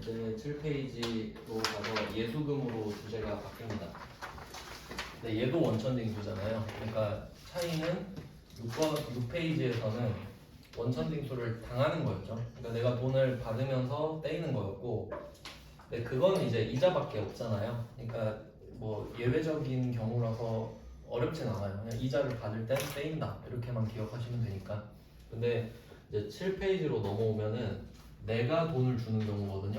이제 7페이지로 가서 예수금으로 주제가 바뀝니다. 근데 얘도 원천징수잖아요. 그러니까 차이는 6페이지에서는 원천징수를 당하는 거였죠. 그러니까 내가 돈을 받으면서 떼이는 거였고, 근데 그건 이제 이자밖에 없잖아요. 그러니까 뭐 예외적인 경우라서 어렵진 않아요. 그냥 이자를 받을 땐 떼인다 이렇게만 기억하시면 되니까. 근데 이제 7페이지로 넘어오면은 내가 돈을 주는 경우거든요.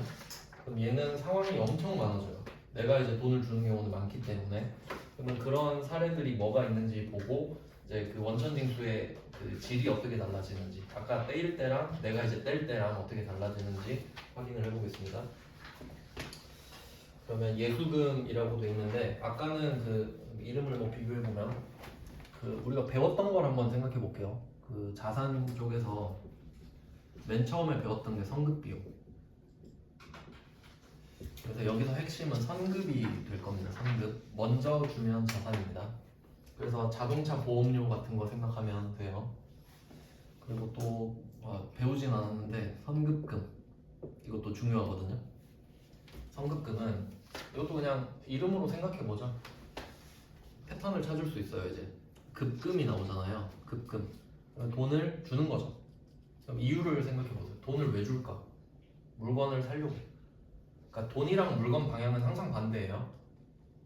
그럼 얘는 상황이 엄청 많아져요. 내가 이제 돈을 주는 경우는 많기 때문에. 그러면 그런 사례들이 뭐가 있는지 보고 이제 그 원천징수의 그 질이 어떻게 달라지는지, 아까 떼일 때랑 내가 이제 뗄 때랑 어떻게 달라지는지 확인을 해보겠습니다. 그러면 예수금이라고 돼 있는데, 아까는 그 이름을 뭐 비교해 보면 그 우리가 배웠던 걸 한번 생각해 볼게요. 그 자산 쪽에서 맨 처음에 배웠던 게 선급 비용. 그래서 여기서 핵심은 선급이 될 겁니다. 선급. 먼저 주면 자산입니다. 그래서 자동차 보험료 같은 거 생각하면 돼요. 그리고 또 배우진 않았는데 선급금, 이것도 중요하거든요. 선급금은 이것도 그냥 이름으로 생각해보죠. 패턴을 찾을 수 있어요. 이제 급금이 나오잖아요. 급금. 돈을 주는 거죠. 그럼 이유를 생각해보세요. 돈을 왜 줄까? 물건을 사려고. 그러니까 돈이랑 물건 방향은 항상 반대예요.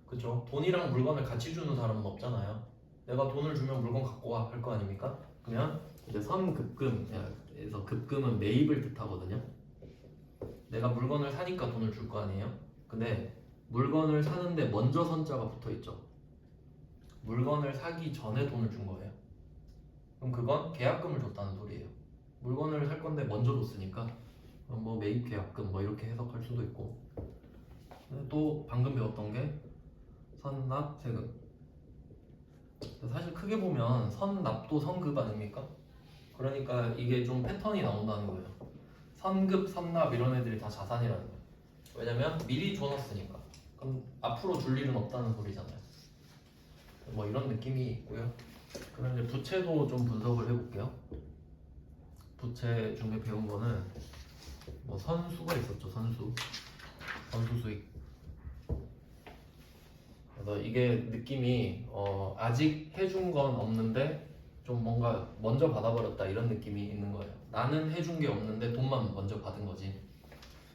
그쵸? 돈이랑 물건을 같이 주는 사람은 없잖아요. 내가 돈을 주면 물건 갖고 와 할 거 아닙니까? 그러면 이제 선급금에서 급금은 매입을 뜻하거든요. 내가 물건을 사니까 돈을 줄 거 아니에요? 근데 물건을 사는데 먼저 선자가 붙어 있죠. 물건을 사기 전에 돈을 준 거예요. 그럼 그건 계약금을 줬다는 소리예요. 물건을 살 건데 먼저 줬으니까 뭐 매입 계약금 뭐 이렇게 해석할 수도 있고. 또 방금 배웠던 게 선납 세금. 사실 크게 보면 선납도 선급 아닙니까? 그러니까 이게 좀 패턴이 나온다는 거예요. 선급, 선납 이런 애들이 다 자산이라는 거예요. 왜냐면 미리 줘놨으니까. 그럼 앞으로 줄 일은 없다는 소리잖아요. 뭐 이런 느낌이 있고요. 그럼 이제 부채도 좀 분석을 해볼게요. 부채 중에 배운 거는 뭐 선수가 있었죠. 선수 수익. 그래서 이게 느낌이 아직 해준 건 없는데 좀 뭔가 먼저 받아버렸다 이런 느낌이 있는 거예요. 나는 해준 게 없는데 돈만 먼저 받은 거지.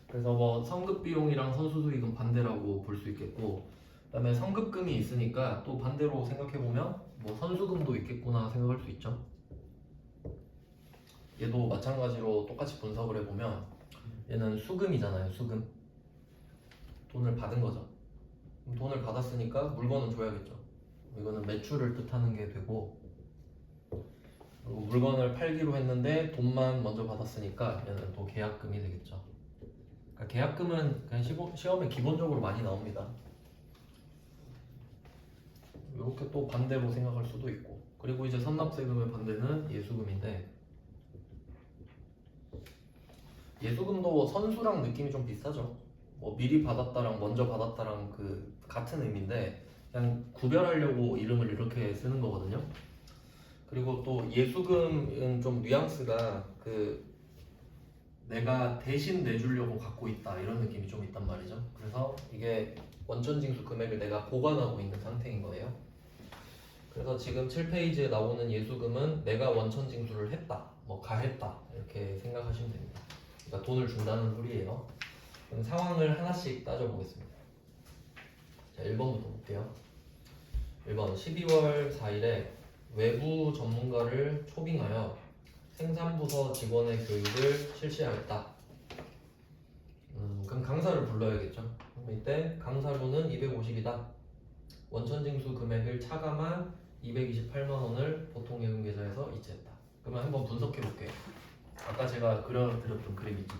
그래서 뭐 선급 비용이랑 선수 수익은 반대라고 볼 수 있겠고, 그다음에 선급금이 있으니까 또 반대로 생각해 보면 뭐 선수금도 있겠구나 생각할 수 있죠. 얘도 마찬가지로 똑같이 분석을 해보면 얘는 수금이잖아요. 수금. 돈을 받은 거죠. 돈을 받았으니까 물건은 줘야겠죠. 이거는 매출을 뜻하는 게 되고, 그리고 물건을 팔기로 했는데 돈만 먼저 받았으니까 얘는 또 계약금이 되겠죠. 그러니까 계약금은 그냥 시험에 기본적으로 많이 나옵니다. 이렇게 또 반대로 생각할 수도 있고. 그리고 이제 선납세금의 반대는 예수금인데, 예수금도 선수랑 느낌이 좀 비슷하죠. 뭐 미리 받았다랑 먼저 받았다랑 그 같은 의미인데 그냥 구별하려고 이름을 이렇게 쓰는 거거든요. 그리고 또 예수금은 좀 뉘앙스가 그 내가 대신 내주려고 갖고 있다 이런 느낌이 좀 있단 말이죠. 그래서 이게 원천징수 금액을 내가 보관하고 있는 상태인 거예요. 그래서 지금 7페이지에 나오는 예수금은 내가 원천징수를 했다, 뭐 가했다 이렇게 생각하시면 됩니다. 그러니까 돈을 준다는 소리예요. 그럼 상황을 하나씩 따져보겠습니다. 자, 1번부터 볼게요. 1번 12월 4일에 외부 전문가를 초빙하여 생산부서 직원의 교육을 실시하였다. 그럼 강사를 불러야겠죠. 그럼 이때 강사료는 250이다. 원천징수 금액을 차감한 228만 원을 보통예금 계좌에서 이체했다. 그러면 한번 분석해 볼게요. 아까 제가 그려드렸던 그림 있죠.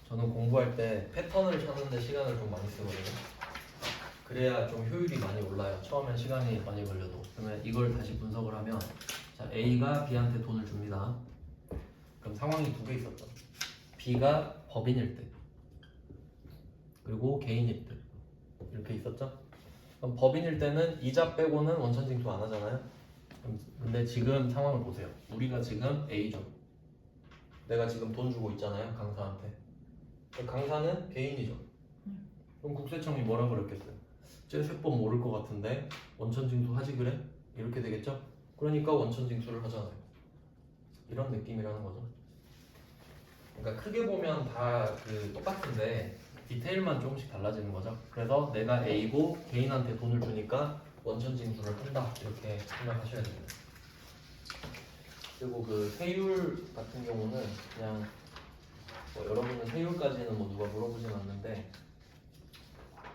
저는 공부할 때 패턴을 찾는데 시간을 좀 많이 쓰거든요. 그래야 좀 효율이 많이 올라요. 처음엔 시간이 많이 걸려도. 그러면 이걸 다시 분석을 하면, 자, A가 B한테 돈을 줍니다. 그럼 상황이 두 개 있었죠. B가 법인일 때, 그리고 개인일 때 이렇게 있었죠. 그럼 법인일 때는 이자 빼고는 원천징수 안 하잖아요. 근데 지금 상황을 보세요. 우리가 지금 A죠. 내가 지금 돈 주고 있잖아요, 강사한테. 강사는 개인이죠. 그럼 국세청이 뭐라 그랬겠어요? 쟤 세법 모를 것 같은데 원천징수 하지 그래? 이렇게 되겠죠? 그러니까 원천징수를 하잖아요. 이런 느낌이라는 거죠. 그러니까 크게 보면 다 그 똑같은데 디테일만 조금씩 달라지는 거죠. 그래서 내가 A고 개인한테 돈을 주니까 원천징수를 한다 이렇게 생각하셔야 됩니다. 그리고 그 세율 같은 경우는 그냥 뭐 여러분은 세율까지는 뭐 누가 물어보진 않는데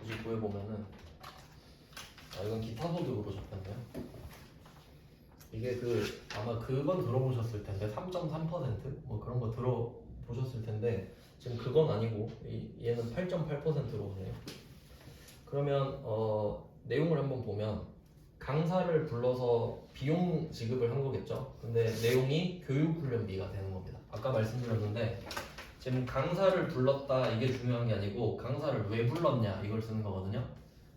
99에 보면은 이건 기타 소득으로 적혔네요. 이게 그 아마 그건 들어보셨을 텐데 3.3%뭐 그런 거 들어보셨을 텐데 지금 그건 아니고 얘는 8.8%로 오네요. 그러면 내용을 한번 보면 강사를 불러서 비용 지급을 한 거겠죠. 근데 내용이 교육훈련비가 되는 겁니다. 아까 말씀드렸는데 지금 강사를 불렀다 이게 중요한 게 아니고 강사를 왜 불렀냐 이걸 쓰는 거거든요.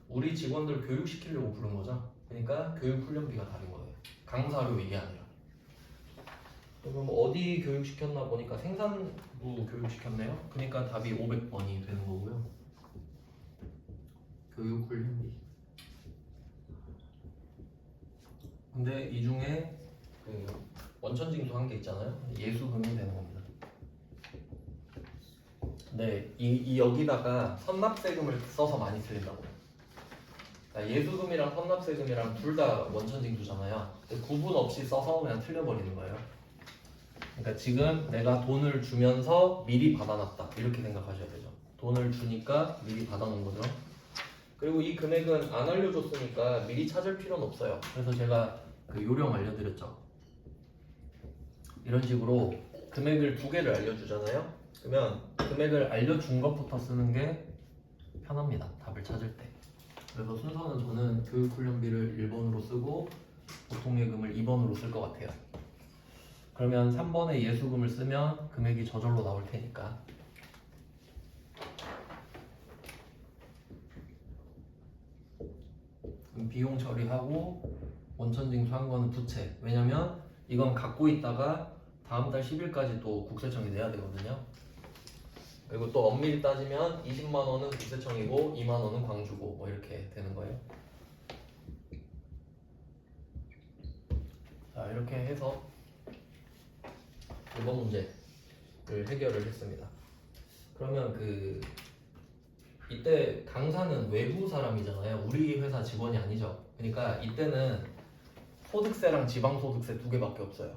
우리 직원들 교육시키려고 부른 거죠. 그러니까 교육훈련비가 다른 거예요. 강사료 이게 아니라. 그럼 어디 교육시켰나 보니까 생산부 교육시켰네요. 그러니까 답이 500번이 되는 거고요. 교육훈련비. 근데 이 중에 그 원천징수 한 게 있잖아요. 예수금이 되는 겁니다. 네, 이 여기다가 선납세금을 써서 많이 틀린다고요. 그러니까 예수금이랑 선납세금이랑 둘 다 원천징수잖아요. 구분 없이 써서 그냥 틀려버리는 거예요. 그러니까 지금 내가 돈을 주면서 미리 받아놨다 이렇게 생각하셔야 되죠. 돈을 주니까 미리 받아놓은 거죠. 그리고 이 금액은 안 알려줬으니까 미리 찾을 필요는 없어요. 그래서 제가 그 요령 알려드렸죠. 이런 식으로 금액을 두 개를 알려주잖아요. 그러면 금액을 알려준 것부터 쓰는 게 편합니다. 답을 찾을 때. 그래서 순서는 저는 교육훈련비를 1번으로 쓰고 보통예금을 2번으로 쓸 것 같아요. 그러면 3번에 예수금을 쓰면 금액이 저절로 나올 테니까. 그럼 비용 처리하고 원천징수 한 거는 부채. 왜냐면 이건 갖고 있다가 다음 달 10일까지 또 국세청이 내야 되거든요. 그리고 또 엄밀히 따지면 20만 원은 국세청이고 2만 원은 광주고 뭐 이렇게 되는 거예요. 자, 이렇게 해서 이번 문제를 해결을 했습니다. 그러면 이때 강사는 외부 사람이잖아요. 우리 회사 직원이 아니죠. 그러니까 이때는 소득세랑 지방소득세 두 개밖에 없어요.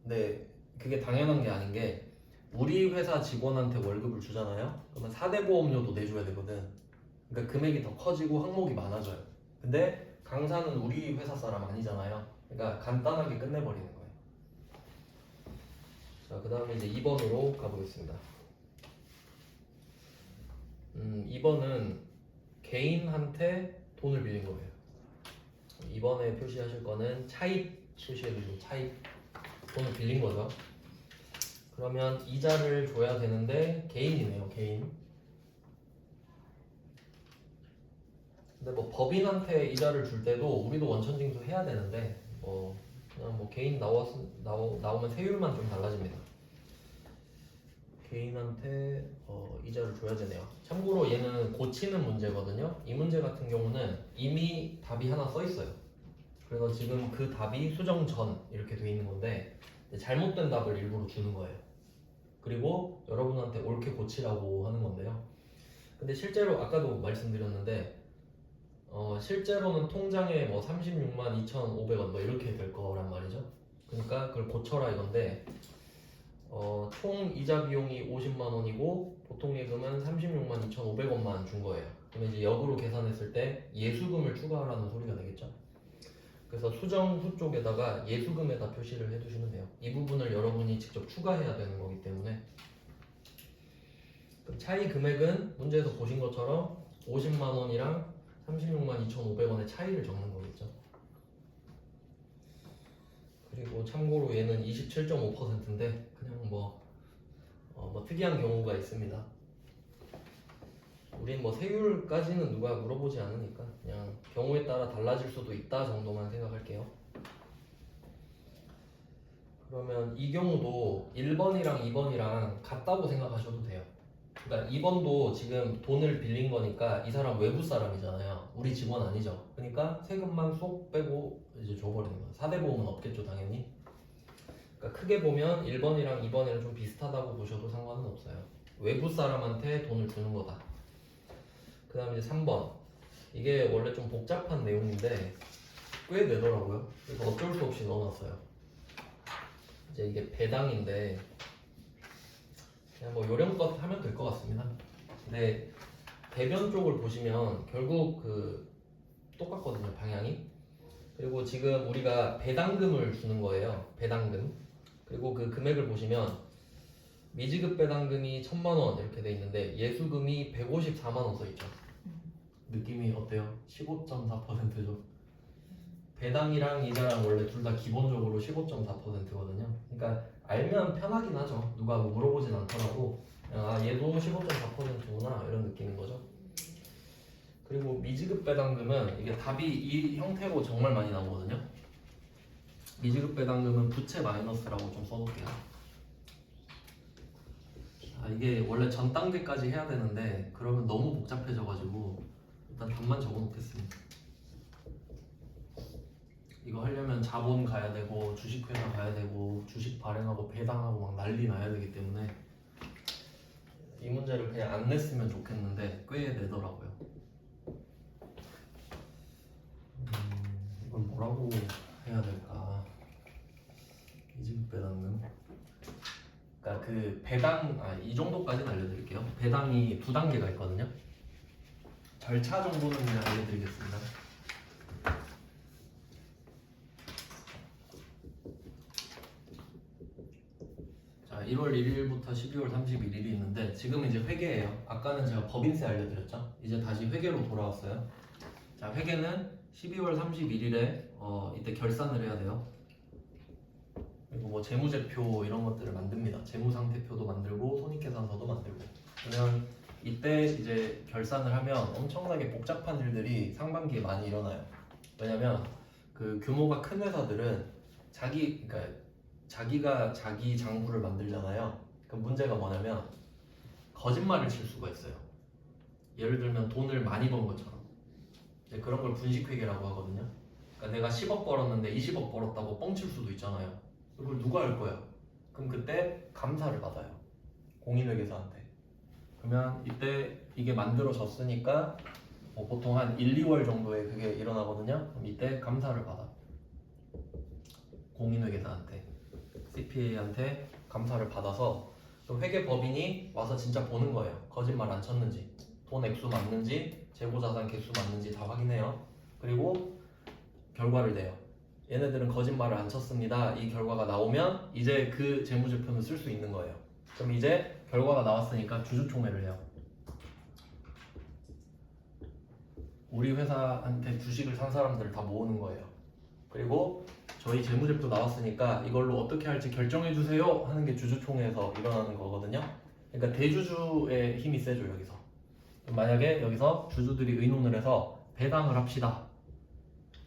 근데 그게 당연한 게 아닌 게 우리 회사 직원한테 월급을 주잖아요. 그러면 4대 보험료도 내줘야 되거든. 그러니까 금액이 더 커지고 항목이 많아져요. 근데 강사는 우리 회사 사람 아니잖아요. 그러니까 간단하게 끝내버리는 거예요. 자, 그 다음에 이제 2번으로 가보겠습니다. 2번은 개인한테 돈을 빌린 거예요. 2번에 표시하실 거는 차입 표시해주시면 차입. 돈을 빌린 거죠. 그러면 이자를 줘야 되는데 개인이네요. 개인. 근데 뭐 법인한테 이자를 줄 때도 우리도 원천징수 해야 되는데 그냥 뭐 개인 나오면 세율만 좀 달라집니다. 개인한테 이자를 줘야 되네요. 참고로 얘는 고치는 문제거든요. 이 문제 같은 경우는 이미 답이 하나 써 있어요. 그래서 지금 그 답이 수정 전 이렇게 돼 있는 건데 잘못된 답을 일부러 주는 거예요. 그리고 여러분한테 옳게 고치라고 하는 건데요. 근데 실제로 아까도 말씀드렸는데 실제로는 통장에 뭐 36만 2,500원 뭐 이렇게 될 거란 말이죠. 그러니까 그걸 고쳐라 이건데 총 이자 비용이 50만 원이고 보통 예금은 36만 2,500원만 준 거예요. 그러면 이제 역으로 계산했을 때 예수금을 추가하라는 소리가 되겠죠. 그래서 수정 후 쪽에다가 예수금에다 표시를 해두시면 돼요. 이 부분을 여러분이 직접 추가해야 되는 거기 때문에. 그럼 차이 금액은 문제에서 보신 것처럼 50만 원이랑 36만 2,500원의 차이를 적는 거겠죠. 그리고 참고로 얘는 27.5%인데 그냥 뭐 특이한 경우가 있습니다. 우린 뭐 세율까지는 누가 물어보지 않으니까 그냥 경우에 따라 달라질 수도 있다 정도만 생각할게요. 그러면 이 경우도 1번이랑 2번이랑 같다고 생각하셔도 돼요. 그러니까 2번도 지금 돈을 빌린 거니까 이 사람 외부 사람이잖아요. 우리 직원 아니죠. 그러니까 세금만 쏙 빼고 이제 줘버리는 거예요. 4대 보험은 없겠죠 당연히. 그러니까 크게 보면 1번이랑 2번이랑 좀 비슷하다고 보셔도 상관은 없어요. 외부 사람한테 돈을 주는 거다. 그 다음에 이제 3번. 이게 원래 좀 복잡한 내용인데 꽤 되더라고요. 그래서 어쩔 수 없이 넣어놨어요. 이제 이게 배당인데 그냥 뭐 요령껏 하면 될 것 같습니다. 근데 대변 쪽을 보시면 결국 그 똑같거든요 방향이. 그리고 지금 우리가 배당금을 주는 거예요. 배당금. 그리고 그 금액을 보시면 미지급 배당금이 1,000만 원 이렇게 돼 있는데 예수금이 154만 원 써 있죠. 느낌이 어때요? 15.4%죠. 배당이랑 이자랑 원래 둘 다 기본적으로 15.4%거든요. 그러니까 알면 편하긴 하죠. 누가 뭐 물어보진 않더라도 아 얘도 15.4%구나 이런 느낌인 거죠. 그리고 미지급 배당금은 이게 답이 이 형태로 정말 많이 나오거든요. 미지급 배당금은 부채 마이너스라고 좀 써놓을게요. 아, 이게 원래 전 단계까지 해야 되는데 그러면 너무 복잡해져가지고 일단 답만 적어놓겠습니다. 이거 하려면 자본 가야 되고 주식회사 가야 되고 주식 발행하고 배당하고 막 난리 나야 되기 때문에 이 문제를 그냥 안 냈으면 좋겠는데 꽤 내더라고요. 이건 뭐라고 해야 될까? 미지급 배당금. 그러니까 그 배당 이 정도까지는 알려드릴게요. 배당이 두 단계가 있거든요. 절차 정도는 그냥 알려드리겠습니다. 자, 1월 1일부터 12월 31일이 있는데 지금은 이제 회계예요. 아까는 제가 법인세 알려드렸죠. 이제 다시 회계로 돌아왔어요. 자, 회계는 12월 31일에 이때 결산을 해야 돼요. 그리고 뭐 재무제표 이런 것들을 만듭니다. 재무상태표도 만들고 손익계산서도 만들고. 그러면 이때 이제 결산을 하면 엄청나게 복잡한 일들이 상반기에 많이 일어나요. 왜냐면 그 규모가 큰 회사들은 그러니까 자기가 자기 장부를 만들잖아요. 그 문제가 뭐냐면 거짓말을 칠 수가 있어요. 예를 들면 돈을 많이 번 것처럼. 그런 걸 분식회계라고 하거든요. 그러니까 내가 10억 벌었는데 20억 벌었다고 뻥칠 수도 있잖아요. 그걸 누가 할 거야? 그럼 그때 감사를 받아요. 공인회계사한테. 그러면 이때 이게 만들어졌으니까 뭐 보통 한 1, 2월 정도에 그게 일어나거든요. 그럼 이때 감사를 받아. 공인회계사한테. CPA한테 감사를 받아서 회계법인이 와서 진짜 보는 거예요. 거짓말 안 쳤는지, 돈 액수 맞는지, 재고자산 개수 맞는지 다 확인해요. 그리고 결과를 내요. 얘네들은 거짓말을 안 쳤습니다. 이 결과가 나오면 이제 그 재무제표는 쓸 수 있는 거예요. 그럼 이제 결과가 나왔으니까 주주총회를 해요. 우리 회사한테 주식을 산 사람들을 다 모으는 거예요. 그리고 저희 재무제표 나왔으니까 이걸로 어떻게 할지 결정해 주세요 하는 게 주주총회에서 일어나는 거거든요. 그러니까 대주주의 힘이 세죠 여기서. 만약에 여기서 주주들이 의논을 해서 배당을 합시다.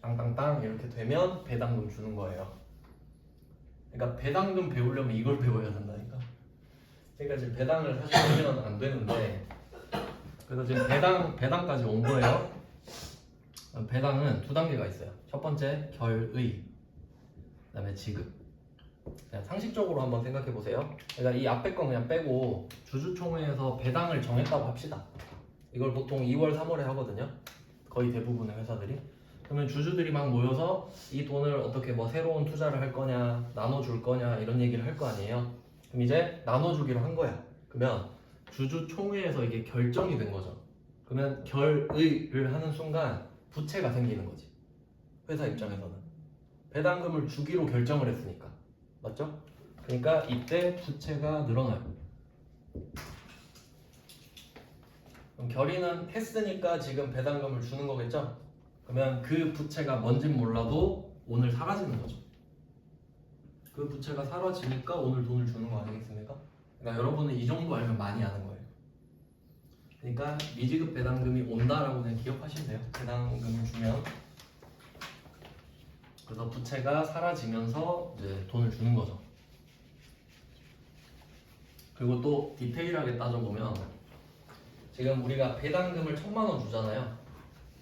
땅땅땅 이렇게 되면 배당금 주는 거예요. 그러니까 배당금 배우려면 이걸 배워야 된다니까. 그러니까 지금 배당을 사실 하면 안 되는데 그래서 지금 배당까지 온 거예요. 배당은 두 단계가 있어요. 첫 번째 결의, 그다음에 지급. 그냥 상식적으로 한번 생각해 보세요. 그러니까 이 앞에 건 그냥 빼고 주주총회에서 배당을 정했다고 합시다. 이걸 보통 2월, 3월에 하거든요. 거의 대부분의 회사들이. 그러면 주주들이 막 모여서 이 돈을 어떻게 뭐 새로운 투자를 할 거냐, 나눠줄 거냐 이런 얘기를 할 거 아니에요. 그럼 이제 나눠주기로 한 거야. 그러면 주주총회에서 이게 결정이 된 거죠. 그러면 결의를 하는 순간 부채가 생기는 거지. 회사 입장에서는. 배당금을 주기로 결정을 했으니까. 맞죠? 그러니까 이때 부채가 늘어나요. 그럼 결의는 했으니까 지금 배당금을 주는 거겠죠? 그러면 그 부채가 뭔진 몰라도 오늘 사라지는 거죠. 그 부채가 사라지니까 오늘 돈을 주는 거 아니겠습니까? 그러니까 여러분은 이 정도 알면 많이 아는 거예요. 그러니까 미지급 배당금이 온다라고 그냥 기억하시면 돼요. 배당금 주면 그래서 부채가 사라지면서 이제 돈을 주는 거죠. 그리고 또 디테일하게 따져보면 지금 우리가 배당금을 1,000만 원 주잖아요.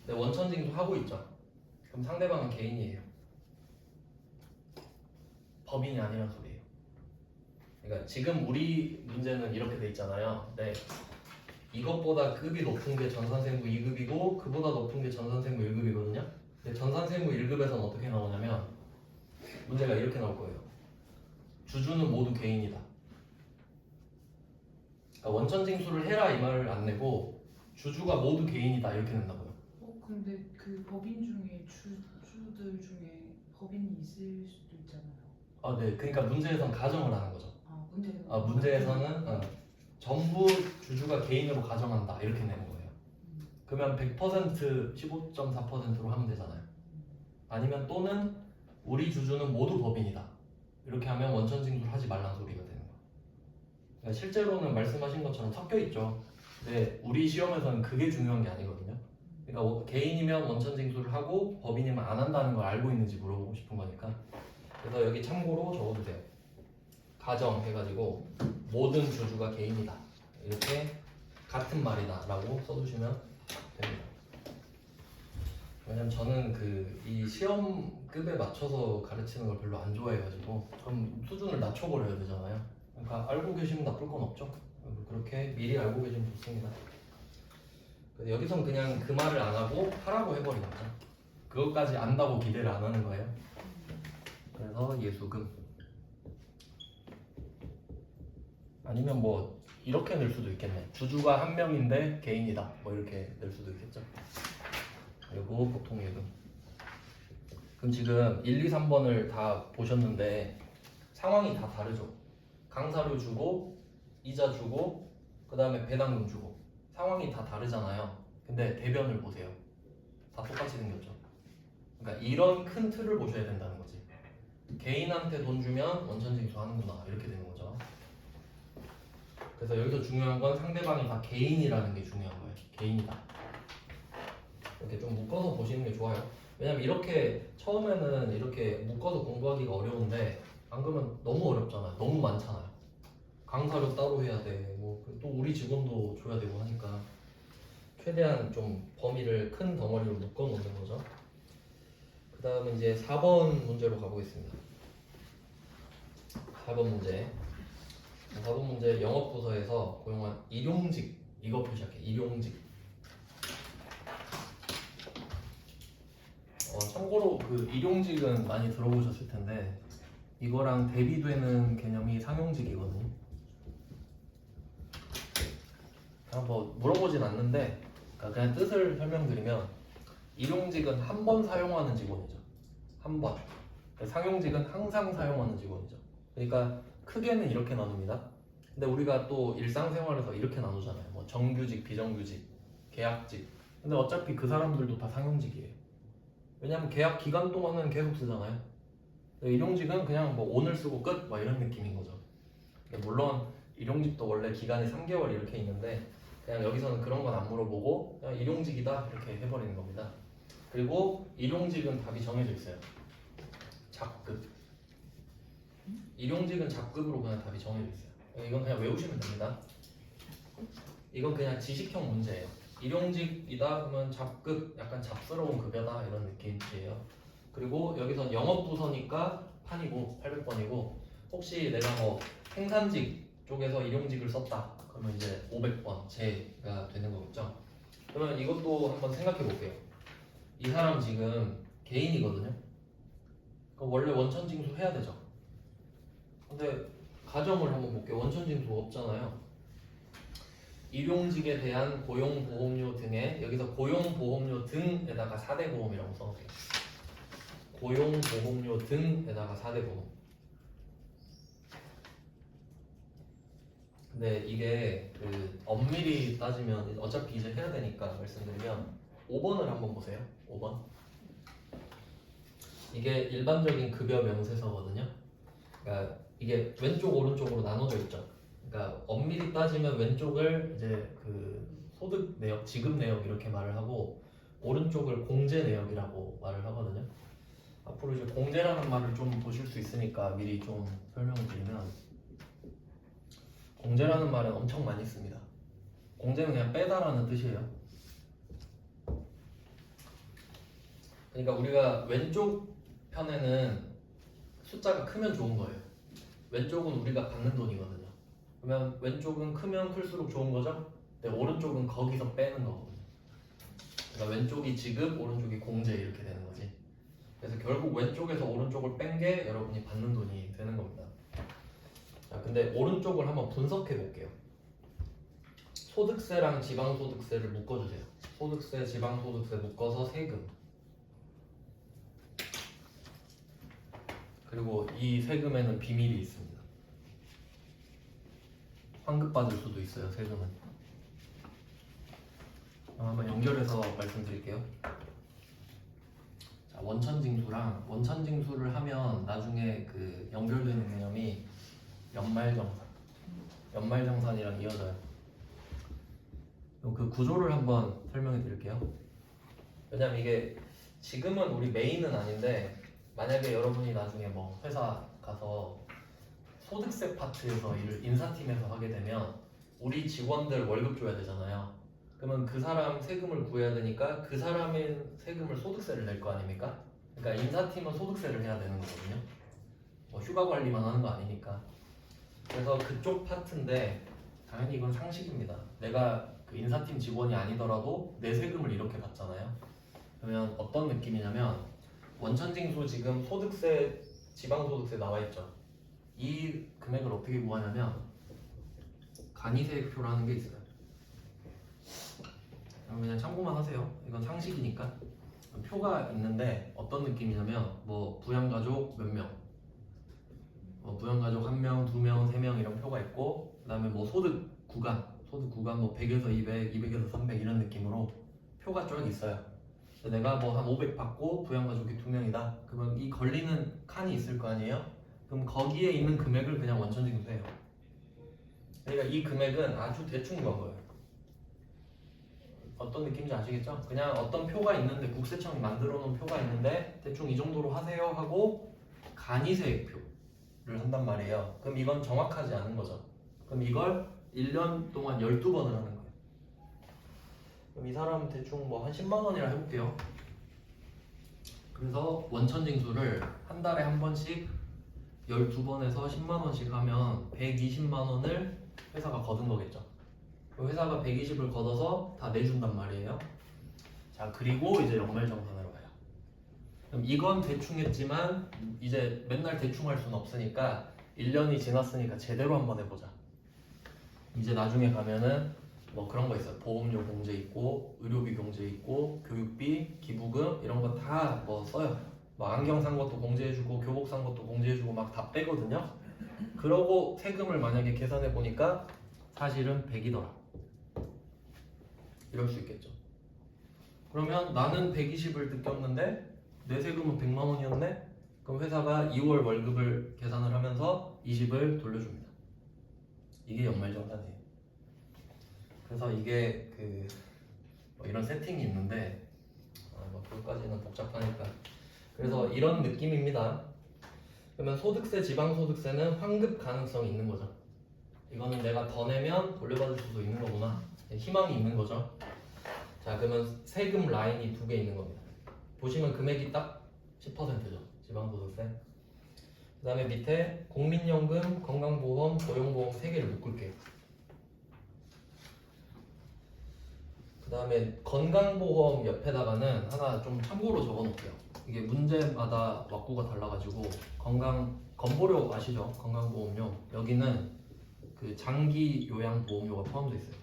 근데 원천징수 하고 있죠. 그럼 상대방은 개인이에요. 법인이 아니란 소리예요. 그러니까 지금 우리 문제는 이렇게 돼 있잖아요. 네. 이것보다 급이 높은 게 전산세무 2급이고 그보다 높은 게 전산세무 1급이거든요. 근데 전산세무 1급에서는 어떻게 나오냐면 문제가 이렇게 나올 거예요. 주주는 모두 개인이다. 그러니까 원천징수를 해라 이 말을 안 내고 주주가 모두 개인이다 이렇게 낸다고요. 근데 그 법인 중에 주주들 중에 법인이 있을 수도 있잖아요. 아, 네. 그러니까 문제에선 가정을 하는 거죠. 문제에서는 전부 주주가 개인으로 가정한다 이렇게 내는 거예요. 그러면 100% 15.4%로 하면 되잖아요. 아니면 또는 우리 주주는 모두 법인이다 이렇게 하면 원천징수를 하지 말라는 소리가 되는 거예요. 그러니까 실제로는 말씀하신 것처럼 섞여 있죠. 근데 우리 시험에서는 그게 중요한 게 아니거든요. 그러니까 개인이면 원천징수를 하고 법인이면 안 한다는 걸 알고 있는지 물어보고 싶은 거니까. 그래서 여기 참고로 적어도 돼요. 가정 해가지고 모든 주주가 개인이다 이렇게 같은 말이다 라고 써주시면 됩니다. 왜냐면 저는 이 시험급에 맞춰서 가르치는 걸 별로 안 좋아해가지고 그럼 수준을 낮춰버려야 되잖아요. 그러니까 알고 계시면 나쁠 건 없죠. 그렇게 미리 알고 계시면 좋습니다. 그래서 여기선 그냥 그 말을 안 하고 하라고 해버리는 거죠. 그것까지 안다고 기대를 안 하는 거예요. 그래서 예수금. 아니면 뭐 이렇게 낼 수도 있겠네. 주주가 한 명인데 개인이다 뭐 이렇게 낼 수도 있겠죠. 그리고 보통예금. 그럼 지금 1, 2, 3번을 다 보셨는데 상황이 다 다르죠. 강사료 주고 이자 주고 그 다음에 배당금 주고 상황이 다 다르잖아요. 근데 대변을 보세요. 다 똑같이 생겼죠. 그러니까 이런 큰 틀을 보셔야 된다는 거지. 개인한테 돈 주면 원천징수 하는구나 이렇게 되는 거죠. 그래서 여기서 중요한 건 상대방이 다 개인이라는 게 중요한 거예요. 개인이다. 이렇게 좀 묶어서 보시는 게 좋아요. 왜냐면 이렇게 처음에는 이렇게 묶어서 공부하기가 어려운데 안 그러면 너무 어렵잖아요. 너무 많잖아요. 강사료 따로 해야 돼. 뭐 또 우리 직원도 줘야 되고 하니까 최대한 좀 범위를 큰 덩어리로 묶어 놓는 거죠. 그 다음은 이제 4번 문제로 가보겠습니다. 4번 문제. 4번 문제 영업부서에서 고용한 일용직 이거 표시할게요. 일용직. 참고로 그 일용직은 많이 들어보셨을 텐데 이거랑 대비되는 개념이 상용직이거든요. 뭐 물어보진 않는데 그냥 뜻을 설명드리면 일용직은 한 번 사용하는 직원이죠. 한 번. 상용직은 항상 사용하는 직원이죠. 그러니까 크게는 이렇게 나눕니다. 근데 우리가 또 일상생활에서 이렇게 나누잖아요. 뭐 정규직, 비정규직, 계약직. 근데 어차피 그 사람들도 다 상용직이에요. 왜냐면 계약 기간 동안은 계속 쓰잖아요. 일용직은 그냥 뭐 오늘 쓰고 끝 막 이런 느낌인 거죠. 물론 일용직도 원래 기간이 3개월 이렇게 있는데 그냥 여기서는 그런 건 안 물어보고 그냥 일용직이다 이렇게 해버리는 겁니다. 그리고 일용직은 답이 정해져 있어요. 잡급. 일용직은 잡급으로 그냥 답이 정해져 있어요. 이건 그냥 외우시면 됩니다. 이건 그냥 지식형 문제예요. 일용직이다 그러면 잡급, 약간 잡스러운 급여다 이런 느낌이에요. 그리고 여기선 영업부서니까 판이고 800번이고 혹시 내가 뭐 생산직 쪽에서 일용직을 썼다 그러면 이제 500번 제가 되는 거겠죠. 그러면 이것도 한번 생각해 볼게요. 이 사람 지금 개인이거든요. 그럼 원래 원천징수 해야 되죠. 근데 가정을 한번 볼게요. 원천징수 없잖아요. 일용직에 대한 고용보험료 등에 여기서 고용보험료 등에다가 4대 보험이라고 써놓을게요. 고용보험료 등에다가 4대 보험. 근데 이게 엄밀히 따지면 어차피 이제 해야 되니까 말씀드리면 5번을 한번 보세요. 5번. 이게 일반적인 급여 명세서거든요. 그러니까 이게 왼쪽 오른쪽으로 나눠져 있죠. 그러니까 엄밀히 따지면 왼쪽을 이제 소득 내역, 지급 내역 이렇게 말을 하고 오른쪽을 공제 내역이라고 말을 하거든요. 앞으로 이제 공제라는 말을 좀 보실 수 있으니까 미리 좀 설명을 드리면 공제라는 말은 엄청 많이 씁니다. 공제는 그냥 빼다라는 뜻이에요. 그러니까 우리가 왼쪽 편에는 숫자가 크면 좋은 거예요. 왼쪽은 우리가 받는 돈이거든요. 그러면 왼쪽은 크면 클수록 좋은 거죠? 근데 오른쪽은 거기서 빼는 거거든요. 그러니까 왼쪽이 지급, 오른쪽이 공제 이렇게 되는 거지. 그래서 결국 왼쪽에서 오른쪽을 뺀 게 여러분이 받는 돈이 되는 겁니다. 자, 근데 오른쪽을 한번 분석해 볼게요. 소득세랑 지방소득세를 묶어주세요. 소득세, 지방소득세 묶어서 세금. 그리고 이 세금에는 비밀이 있습니다. 환급받을 수도 있어요, 세금은. 한번 연결해서 말씀드릴게요. 자, 원천징수랑 원천징수를 하면 나중에 그 연결되는 개념이 연말정산. 연말정산이랑 이어져요. 그 구조를 한번 설명해 드릴게요. 왜냐면 이게 지금은 우리 메인은 아닌데 만약에 여러분이 나중에 뭐 회사 가서 소득세 파트에서 일을 인사팀에서 하게 되면 우리 직원들 월급 줘야 되잖아요. 그러면 그 사람 세금을 구해야 되니까 그 사람의 세금을 소득세를 낼 거 아닙니까? 그러니까 인사팀은 소득세를 해야 되는 거거든요. 뭐 휴가 관리만 하는 거 아니니까. 그래서 그쪽 파트인데 당연히 이건 상식입니다. 내가 그 인사팀 직원이 아니더라도 내 세금을 이렇게 받잖아요. 그러면 어떤 느낌이냐면 원천징수 지금 소득세, 지방소득세 나와 있죠. 이 금액을 어떻게 구하냐면 간이세액표라는 게 있어요. 그냥 참고만 하세요. 이건 상식이니까. 표가 있는데 어떤 느낌이냐면 뭐 부양가족 몇 명, 부양가족 1명, 2명, 3명 이런 표가 있고 그 다음에 뭐 소득 구간 뭐 100에서 200, 200에서 300 이런 느낌으로 표가 쭉 있어요. 내가 뭐 한 500 받고 부양가족이 2명이다. 그러면 이 걸리는 칸이 있을 거 아니에요? 그럼 거기에 있는 금액을 그냥 원천징수해요. 그러니까 이 금액은 아주 대충 구한 거예요. 어떤 느낌인지 아시겠죠? 그냥 어떤 표가 있는데 국세청이 만들어 놓은 표가 있는데 대충 이 정도로 하세요 하고 간이세액표를 한단 말이에요. 그럼 이건 정확하지 않은 거죠. 그럼 이걸 1년 동안 12번을 하는 거예요. 그럼 이 사람 대충 뭐 한 10만 원이라 해볼게요. 그래서 원천징수를 한 달에 한 번씩 12번에서 10만 원씩 하면 120만 원을 회사가 거둔 거겠죠. 회사가 120을 걷어서 다 내준단 말이에요. 자, 그리고 이제 연말정산으로 가요. 그럼 이건 대충 했지만 이제 맨날 대충 할 수는 없으니까 1년이 지났으니까 제대로 한번 해보자. 이제 나중에 가면은 뭐 그런 거 있어요. 보험료 공제 있고 의료비 공제 있고 교육비, 기부금 이런 거 다 뭐 써요. 뭐 안경 산 것도 공제해주고 교복 산 것도 공제해주고 막 다 빼거든요. 그러고 세금을 만약에 계산해 보니까 사실은 100이더라. 이럴 수 있겠죠. 그러면 나는 120을 느꼈는데 내 세금은 100만 원이었네? 그럼 회사가 2월 월급을 계산을 하면서 20을 돌려줍니다. 이게 연말정산이에요. 그래서 이게 뭐 이런 세팅이 있는데 뭐 그것까지는 복잡하니까. 그래서 이런 느낌입니다. 그러면 소득세, 지방소득세는 환급 가능성이 있는 거죠. 이거는 내가 더 내면 돌려받을 수도 있는 거구나. 희망이 있는 거죠. 자, 그러면 세금 라인이 두 개 있는 겁니다. 보시면 금액이 딱 10%죠. 지방소득세. 그 다음에 밑에 국민연금, 건강보험, 고용보험 3개를 묶을게요. 그 다음에 건강보험 옆에다가는 하나 좀 참고로 적어놓을게요. 이게 문제마다 왁구가 달라가지고 건보료 아시죠? 건강보험료. 여기는 그 장기 요양 보험료가 포함되어 있어요.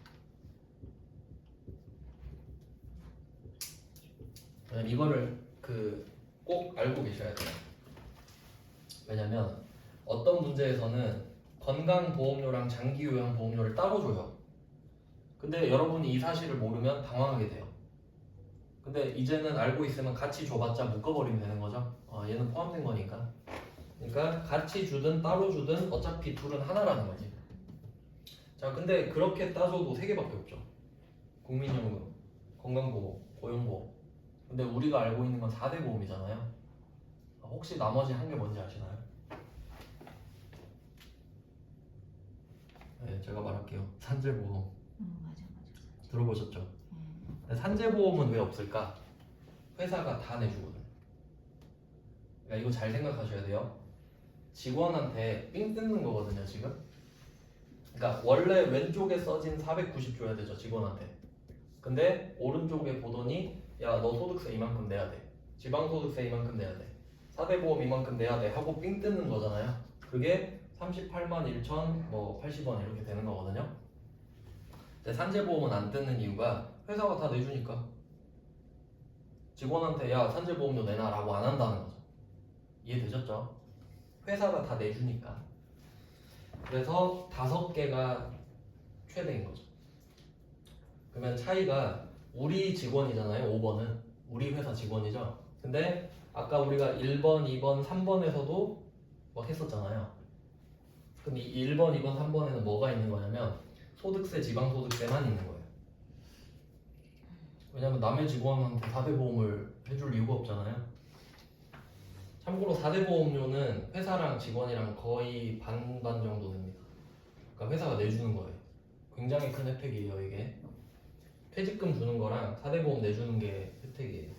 이거를 꼭 알고 계셔야 돼요. 왜냐면 어떤 문제에서는 건강보험료랑 장기요양보험료를 따로 줘요. 근데 여러분이 이 사실을 모르면 당황하게 돼요. 근데 이제는 알고 있으면 같이 줘봤자 묶어버리면 되는 거죠. 얘는 포함된 거니까. 그러니까 같이 주든 따로 주든 어차피 둘은 하나라는 거지. 자, 근데 그렇게 따져도 3개밖에 없죠. 국민연금, 건강보험, 고용보험. 근데 우리가 알고 있는 건 4대 보험이잖아요. 혹시 나머지 한 개 뭔지 아시나요? 네, 제가 말할게요. 산재보험. 맞아. 들어보셨죠? 근데 산재보험은 왜 없을까? 회사가 다 내주거든. 그러니까 이거 잘 생각하셔야 돼요. 직원한테 삥 뜯는 거거든요, 지금. 그러니까 원래 왼쪽에 써진 490 줘야 되죠, 직원한테. 근데 오른쪽에 보더니 야, 너 소득세 이만큼 내야 돼. 지방소득세 이만큼 내야 돼. 4대 보험 이만큼 내야 돼 하고 삥 뜯는 거잖아요. 그게 38만 1천 뭐 80원 이렇게 되는 거거든요. 근데 산재보험은 안 뜯는 이유가 회사가 다 내주니까. 직원한테 야, 산재보험료 내놔 라고 안 한다는 거죠. 이해되셨죠? 회사가 다 내주니까. 그래서 5개가 최대인 거죠. 그러면 차이가 우리 직원이잖아요. 5번은 우리 회사 직원이죠. 근데 아까 우리가 1번, 2번, 3번에서도 막 했었잖아요. 그럼 이 1번, 2번, 3번에는 뭐가 있는 거냐면 소득세, 지방소득세만 있는 거예요. 왜냐면 남의 직원한테 4대 보험을 해줄 이유가 없잖아요. 참고로 4대 보험료는 회사랑 직원이랑 거의 반반 정도 됩니다. 그러니까 회사가 내주는 거예요. 굉장히 큰 혜택이에요, 이게. 퇴직금 주는 거랑 4대 보험 내주는 게 혜택이에요.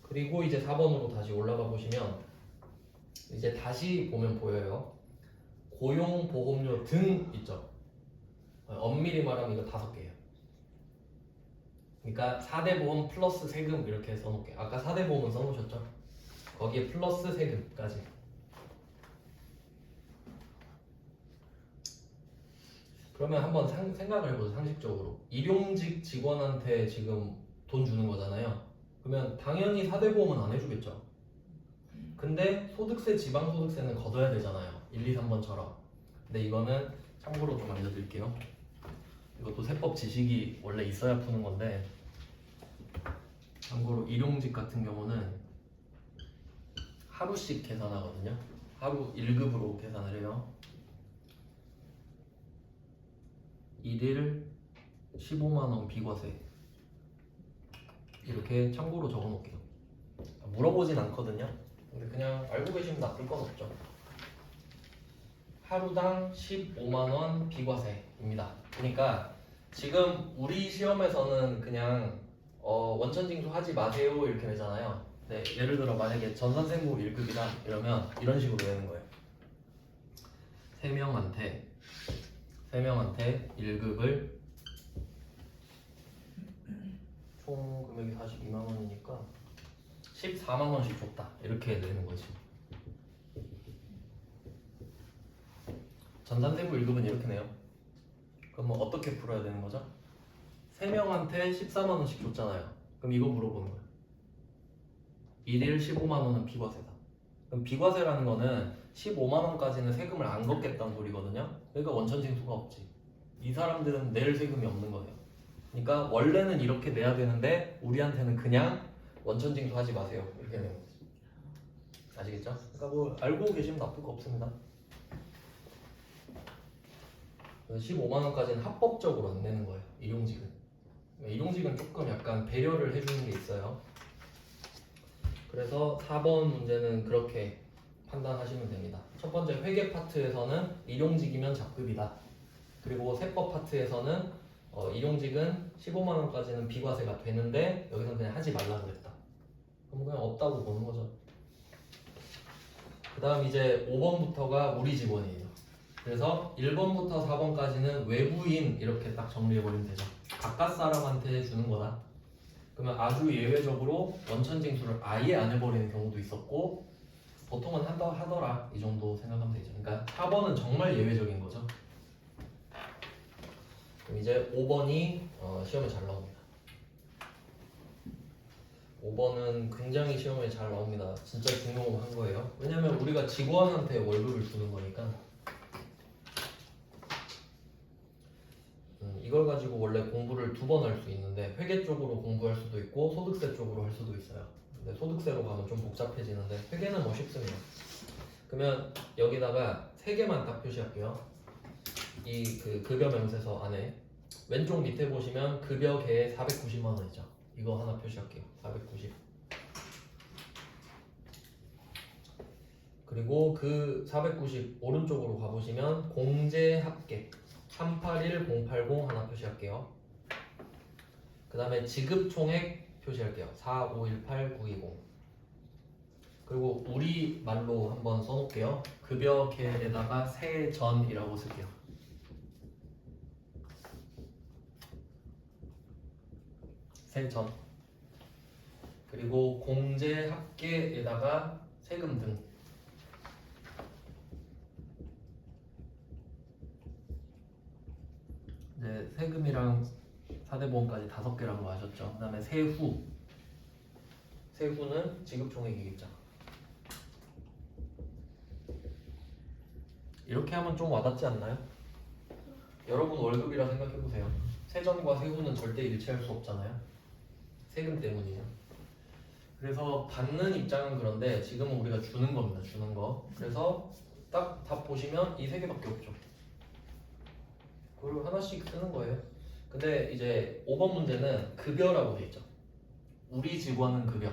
그리고 이제 4번으로 다시 올라가 보시면 이제 다시 보면 보여요. 고용보험료 등 있죠. 엄밀히 말하면 이거 5개예요. 그러니까 4대 보험 플러스 세금 이렇게 써놓을게요. 아까 4대 보험은 써놓으셨죠? 거기에 플러스 세금까지. 그러면 한번 생각을 해보세요. 상식적으로 일용직 직원한테 지금 돈 주는 거잖아요. 그러면 당연히 4대 보험은 안 해주겠죠. 근데 소득세, 지방소득세는 걷어야 되잖아요. 1, 2, 3번처럼. 근데 이거는 참고로 좀 알려드릴게요. 이것도 세법 지식이 원래 있어야 푸는 건데, 참고로 일용직 같은 경우는 하루씩 계산하거든요. 하루 1급으로 계산을 해요. 1일 15만원 비과세. 이렇게 참고로 적어 놓을게요. 물어보진 않거든요. 근데 그냥 알고 계시면 나쁠 건 없죠. 하루당 15만원 비과세입니다. 그러니까 지금 우리 시험에서는 그냥 원천징수 하지 마세요 이렇게 되잖아요. 네, 예를 들어 만약에 전산생부 1급이다 이러면 이런 식으로 되는 거예요. 3명한테 1급을 총 금액이 42만원이니까 14만원씩 줬다 이렇게 되는 거지. 전산생부 1급은 이렇게 내요. 그럼 뭐 어떻게 풀어야 되는 거죠? 3명한테 14만원씩 줬잖아요. 그럼 이거 물어보는 거예요. 1일 15만원은 비과세다. 그럼 비과세라는 거는 15만원까지는 세금을 안 걷겠다는 소리거든요. 그러니까 원천징수가 없지. 이 사람들은 낼 세금이 없는 거예요. 그러니까 원래는 이렇게 내야 되는데 우리한테는 그냥 원천징수 하지 마세요 이렇게 내는 거지. 아시겠죠? 그러니까 뭐 알고 계시면 나쁠 거 없습니다. 15만원까지는 합법적으로 안 내는 거예요. 일용직은. 일용직은 조금 약간 배려를 해주는 게 있어요. 그래서 4번 문제는 그렇게 판단하시면 됩니다. 첫 번째 회계 파트에서는 일용직이면 잡급이다. 그리고 세법 파트에서는 일용직은 15만원까지는 비과세가 되는데 여기서는 그냥 하지 말라 그랬다. 그럼 그냥 없다고 보는 거죠. 그 다음 이제 5번부터가 우리 직원이에요. 그래서 1번부터 4번까지는 외부인 이렇게 딱 정리해버리면 되죠. 바깥 사람한테 주는 거다. 그러면 아주 예외적으로 원천징수를 아예 안 해버리는 경우도 있었고 보통은 하더라 이 정도 생각하면 되죠. 그러니까 4번은 정말 예외적인 거죠. 그럼 이제 5번이 시험에 잘 나옵니다. 5번은 굉장히 시험에 잘 나옵니다. 진짜 중요한 거예요. 왜냐면 우리가 직원한테 월급을 주는 거니까. 이걸 가지고 원래 공부를 2번 할 수 있는데 회계 쪽으로 공부할 수도 있고 소득세 쪽으로 할 수도 있어요. 근데 소득세로 가면 좀 복잡해지는데 회계는 뭐 쉽습니다. 그러면 여기다가 3개만 딱 표시할게요. 이 그 급여 명세서 안에 왼쪽 밑에 보시면 급여 계획 490만 원이죠. 이거 하나 표시할게요. 490. 그리고 그 490 오른쪽으로 가보시면 공제 합계 381080 하나 표시할게요. 그 다음에 지급 총액 표시할게요. 4518920. 그리고 우리 말로 한번 써놓을게요. 급여 계획에다가 세전이라고 쓸게요. 세전. 그리고 공제 합계에다가 세금 등. 이제 세금이랑 사대보험까지 5개라고 하셨죠. 그 다음에 세후. 세후는 지급총액이겠죠. 이렇게 하면 좀 와닿지 않나요? 여러분 월급이라 생각해보세요. 세전과 세후는 절대 일치할 수 없잖아요. 세금 때문이죠. 그래서 받는 입장은 그런데 지금은 우리가 주는 겁니다. 주는 거. 그래서 딱 답 보시면 이 3개밖에 없죠. 그걸 하나씩 쓰는 거예요. 근데 이제 5번 문제는 급여라고 돼 있죠. 우리 직원은 급여,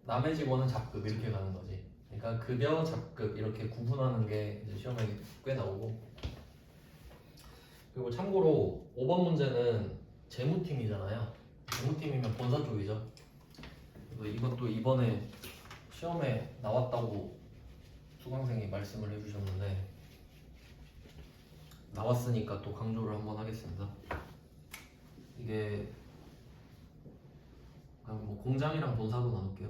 남의 직원은 잡급 이렇게 가는 거지. 그러니까 급여, 잡급 이렇게 구분하는 게 이제 시험에 꽤 나오고. 그리고 참고로 5번 문제는 재무팀이잖아요. 재무팀이면 본사 쪽이죠. 그래서 이것도 이번에 시험에 나왔다고 수강생이 말씀을 해주셨는데 나왔으니까 또 강조를 한번 하겠습니다. 이게 뭐 공장이랑 본사도 나눌게요.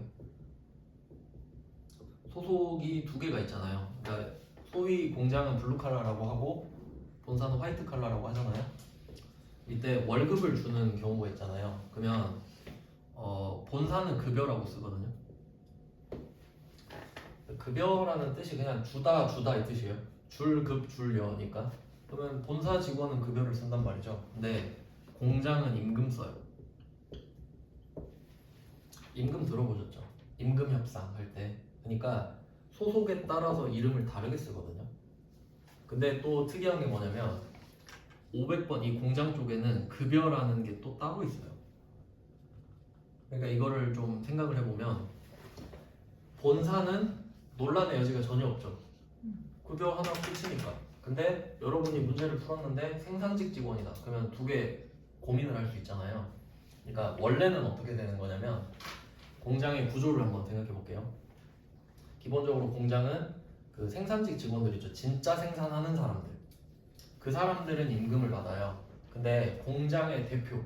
소속이 2개가 있잖아요. 그러니까 소위 공장은 블루 칼라라고 하고 본사는 화이트 칼라라고 하잖아요. 이때 월급을 주는 경우가 있잖아요. 그러면 본사는 급여라고 쓰거든요. 급여라는 뜻이 그냥 주다 이 뜻이에요. 줄급 줄여니까. 그러면 본사 직원은 급여를 쓴단 말이죠. 근데 공장은 임금 써요. 임금 들어보셨죠? 임금 협상 할 때. 그러니까 소속에 따라서 이름을 다르게 쓰거든요. 근데 또 특이한 게 뭐냐면 500번 이 공장 쪽에는 급여라는 게 또 따로 있어요. 그러니까 이거를 좀 생각을 해보면 본사는 논란의 여지가 전혀 없죠. 급여 하나 끝이니까. 근데 여러분이 문제를 풀었는데 생산직 직원이다. 그러면 2개 고민을 할 수 있잖아요. 그러니까 원래는 어떻게 되는 거냐면 공장의 구조를 한번 생각해 볼게요. 기본적으로 공장은 그 생산직 직원들 있죠. 진짜 생산하는 사람들. 그 사람들은 임금을 받아요. 근데 공장의 대표,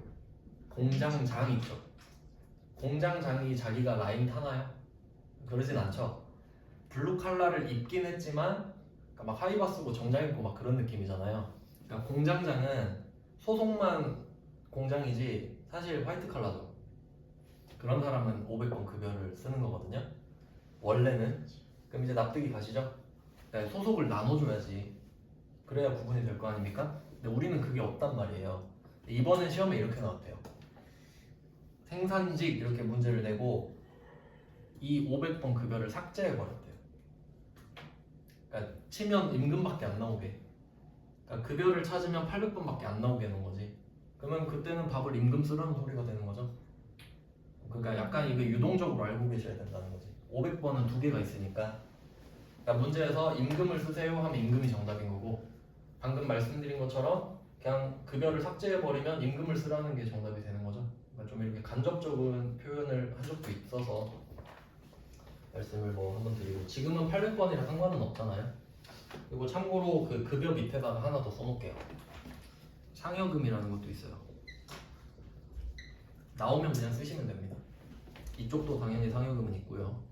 공장장이 있죠. 공장장이 자기가 라인 타나요? 그러진 않죠. 블루 칼라를 입긴 했지만 그러니까 막 하이바 쓰고 정장 입고 막 그런 느낌이잖아요. 그러니까 공장장은 소속만 공장이지 사실 화이트 칼라죠. 그런 사람은 500번 급여를 쓰는 거거든요. 원래는. 그럼 이제 납득이 가시죠? 그러니까 소속을 나눠줘야지. 그래야 구분이 될 거 아닙니까? 근데 우리는 그게 없단 말이에요. 이번에 시험에 이렇게 나왔대요. 생산직 이렇게 문제를 내고 이 500번 급여를 삭제해버렸대요. 그러니까 치면 임금밖에 안 나오게. 그러니까 급여를 찾으면 800번밖에 안 나오게 해놓은 거지. 그러면 그때는 밥을 임금 쓰라는 소리가 되는 거죠. 그러니까 약간 이게 유동적으로 알고 계셔야 된다는 거지. 500번은 2개가 있으니까. 그러니까 문제에서 임금을 쓰세요 하면 임금이 정답인 거고, 방금 말씀드린 것처럼 그냥 급여를 삭제해버리면 임금을 쓰라는 게 정답이 되는 거죠. 그러니까 좀 이렇게 간접적인 표현을 한 적도 있어서 말씀을 뭐 한번 드리고, 지금은 800번이라 상관은 없잖아요. 그리고 참고로 그 급여 밑에다가 하나 더 써놓을게요. 상여금이라는 것도 있어요. 나오면 그냥 쓰시면 됩니다. 이쪽도 당연히 상여금은 있고요.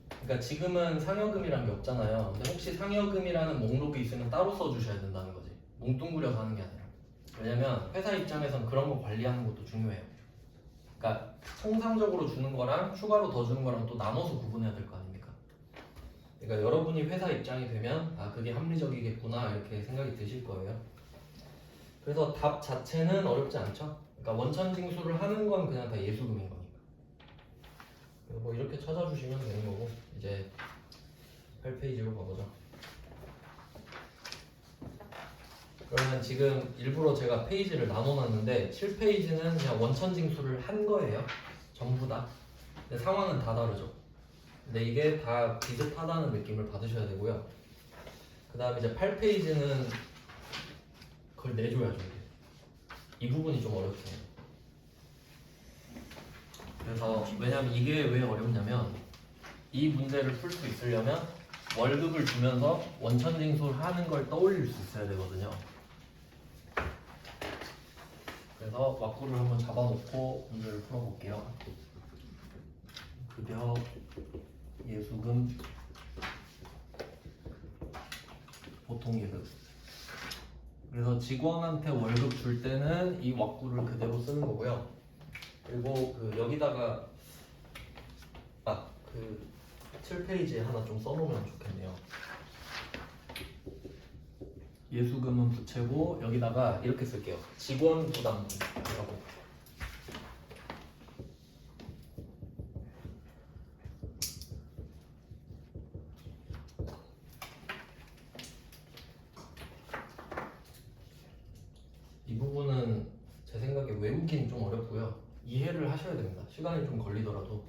그러니까 지금은 상여금이란 게 없잖아요. 근데 혹시 상여금이라는 목록이 있으면 따로 써주셔야 된다는 거지. 뭉뚱그려서 하는 게 아니라. 왜냐면 회사 입장에선 그런 거 관리하는 것도 중요해요. 그러니까 통상적으로 주는 거랑 추가로 더 주는 거랑 또 나눠서 구분해야 될 거 아닙니까? 그러니까 여러분이 회사 입장이 되면 아 그게 합리적이겠구나 이렇게 생각이 드실 거예요. 그래서 답 자체는 어렵지 않죠? 그러니까 원천징수를 하는 건 그냥 다 예수금인 거니까. 뭐 이렇게 찾아주시면 되는 거고, 이제 8페이지로 가보죠. 그러면 지금 일부러 제가 페이지를 나눠놨는데 7페이지는 그냥 원천징수를 한 거예요. 전부 다. 근데 상황은 다 다르죠. 근데 이게 다 비슷하다는 느낌을 받으셔야 되고요. 그 다음에 이제 8페이지는 그걸 내줘야죠. 이게. 이 부분이 좀 어렵긴 해요. 그래서 왜냐면 이게 왜 어렵냐면 이 문제를 풀 수 있으려면 월급을 주면서 원천징수를 하는 걸 떠올릴 수 있어야 되거든요. 그래서 왁구를 한번 잡아놓고 문제를 풀어볼게요. 급여, 예수금, 보통예금. 그래서 직원한테 월급 줄 때는 이 왁구를 그대로 쓰는 거고요. 그리고 여기다가 그 7페이지에 하나 좀 써놓으면 좋겠네요. 예수금은 부채고 여기다가 이렇게 쓸게요. 직원 부담금이라고. 이 부분은 제 생각에 외우긴 좀 어렵고요. 이해를 하셔야 됩니다. 시간이 좀 걸리더라도.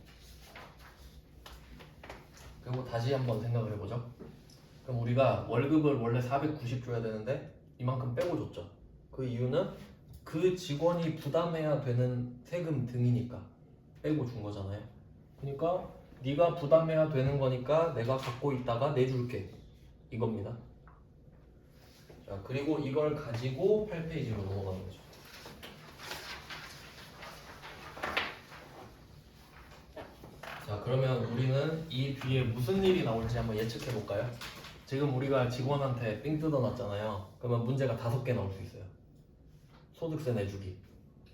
그리고 다시 한번 생각을 해보죠. 그럼 우리가 월급을 원래 490 줘야 되는데 이만큼 빼고 줬죠. 그 이유는 그 직원이 부담해야 되는 세금 등이니까 빼고 준 거잖아요. 그러니까 네가 부담해야 되는 거니까 내가 갖고 있다가 내줄게 이겁니다. 자, 그리고 이걸 가지고 8페이지로 넘어가는 거죠. 자, 그러면 우리는 이 뒤에 무슨 일이 나올지 한번 예측해 볼까요? 지금 우리가 직원한테 삥 뜯어놨잖아요. 그러면 문제가 5개 나올 수 있어요. 소득세 내주기,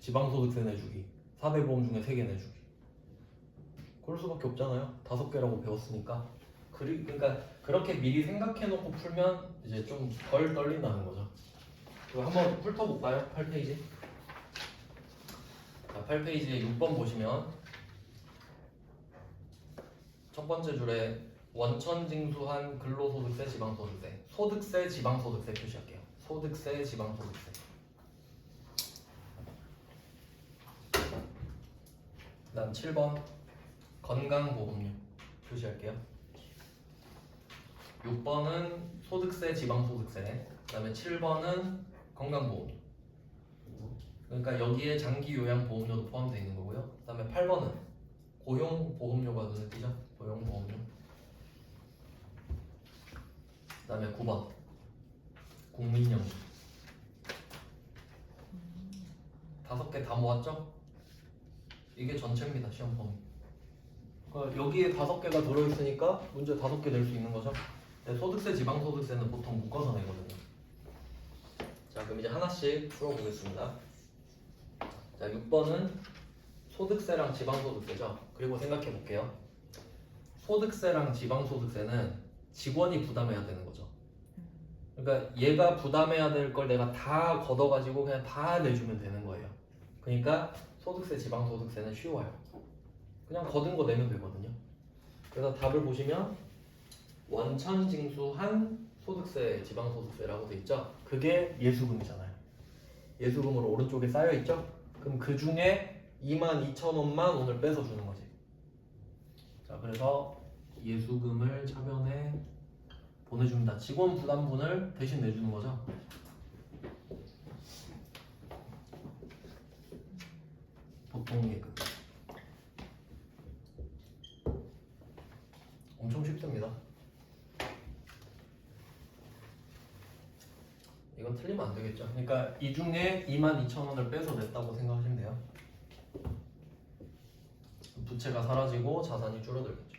지방소득세 내주기, 사대보험 중에 3개 내주기. 그럴 수밖에 없잖아요. 5개라고 배웠으니까. 그러니까 그렇게 미리 생각해놓고 풀면 이제 좀 덜 떨린다는 거죠. 그럼 한번 훑어볼까요? 8페이지. 자, 8페이지에 6번 보시면 첫 번째 줄에 원천징수한 근로소득세, 지방소득세, 소득세, 지방소득세 표시할게요. 소득세, 지방소득세. 그 다음 7번 건강보험료 표시할게요. 6번은 소득세, 지방소득세. 그 다음에 7번은 건강보험료. 그러니까 여기에 장기요양보험료도 포함되어 있는 거고요. 그 다음에 8번은 고용보험료가 눈에 띄죠? 고용보험료. 그 다음에 9번 국민연금. 5개 다 모았죠? 이게 전체입니다. 시험 범위. 그러니까 여기에 5개가 들어있으니까 문제 5개 낼 수 있는 거죠. 네, 소득세, 지방소득세는 보통 묶어서 내거든요. 자, 그럼 이제 하나씩 풀어보겠습니다. 자, 6번은 소득세랑 지방소득세죠. 그리고 생각해 볼게요. 소득세랑 지방소득세는 직원이 부담해야 되는 거죠. 그러니까 얘가 부담해야 될 걸 내가 다 걷어가지고 그냥 다 내주면 되는 거예요. 그러니까 소득세, 지방소득세는 쉬워요. 그냥 걷은 거 내면 되거든요. 그래서 답을 보시면 원천징수한 소득세, 지방소득세라고 돼 있죠. 그게 예수금이잖아요. 예수금으로 오른쪽에 쌓여 있죠. 그럼 그 중에 22,000원만 오늘 빼서 주는 거지. 자, 그래서 예수금을 차변에 보내줍니다. 직원 부담분을 대신 내주는 거죠. 보통예금. 엄청 쉽습니다. 이건 틀리면 안 되겠죠. 그러니까 이 중에 22,000원을 빼서 냈다고 생각하시면 돼요. 부채가 사라지고 자산이 줄어들겠죠.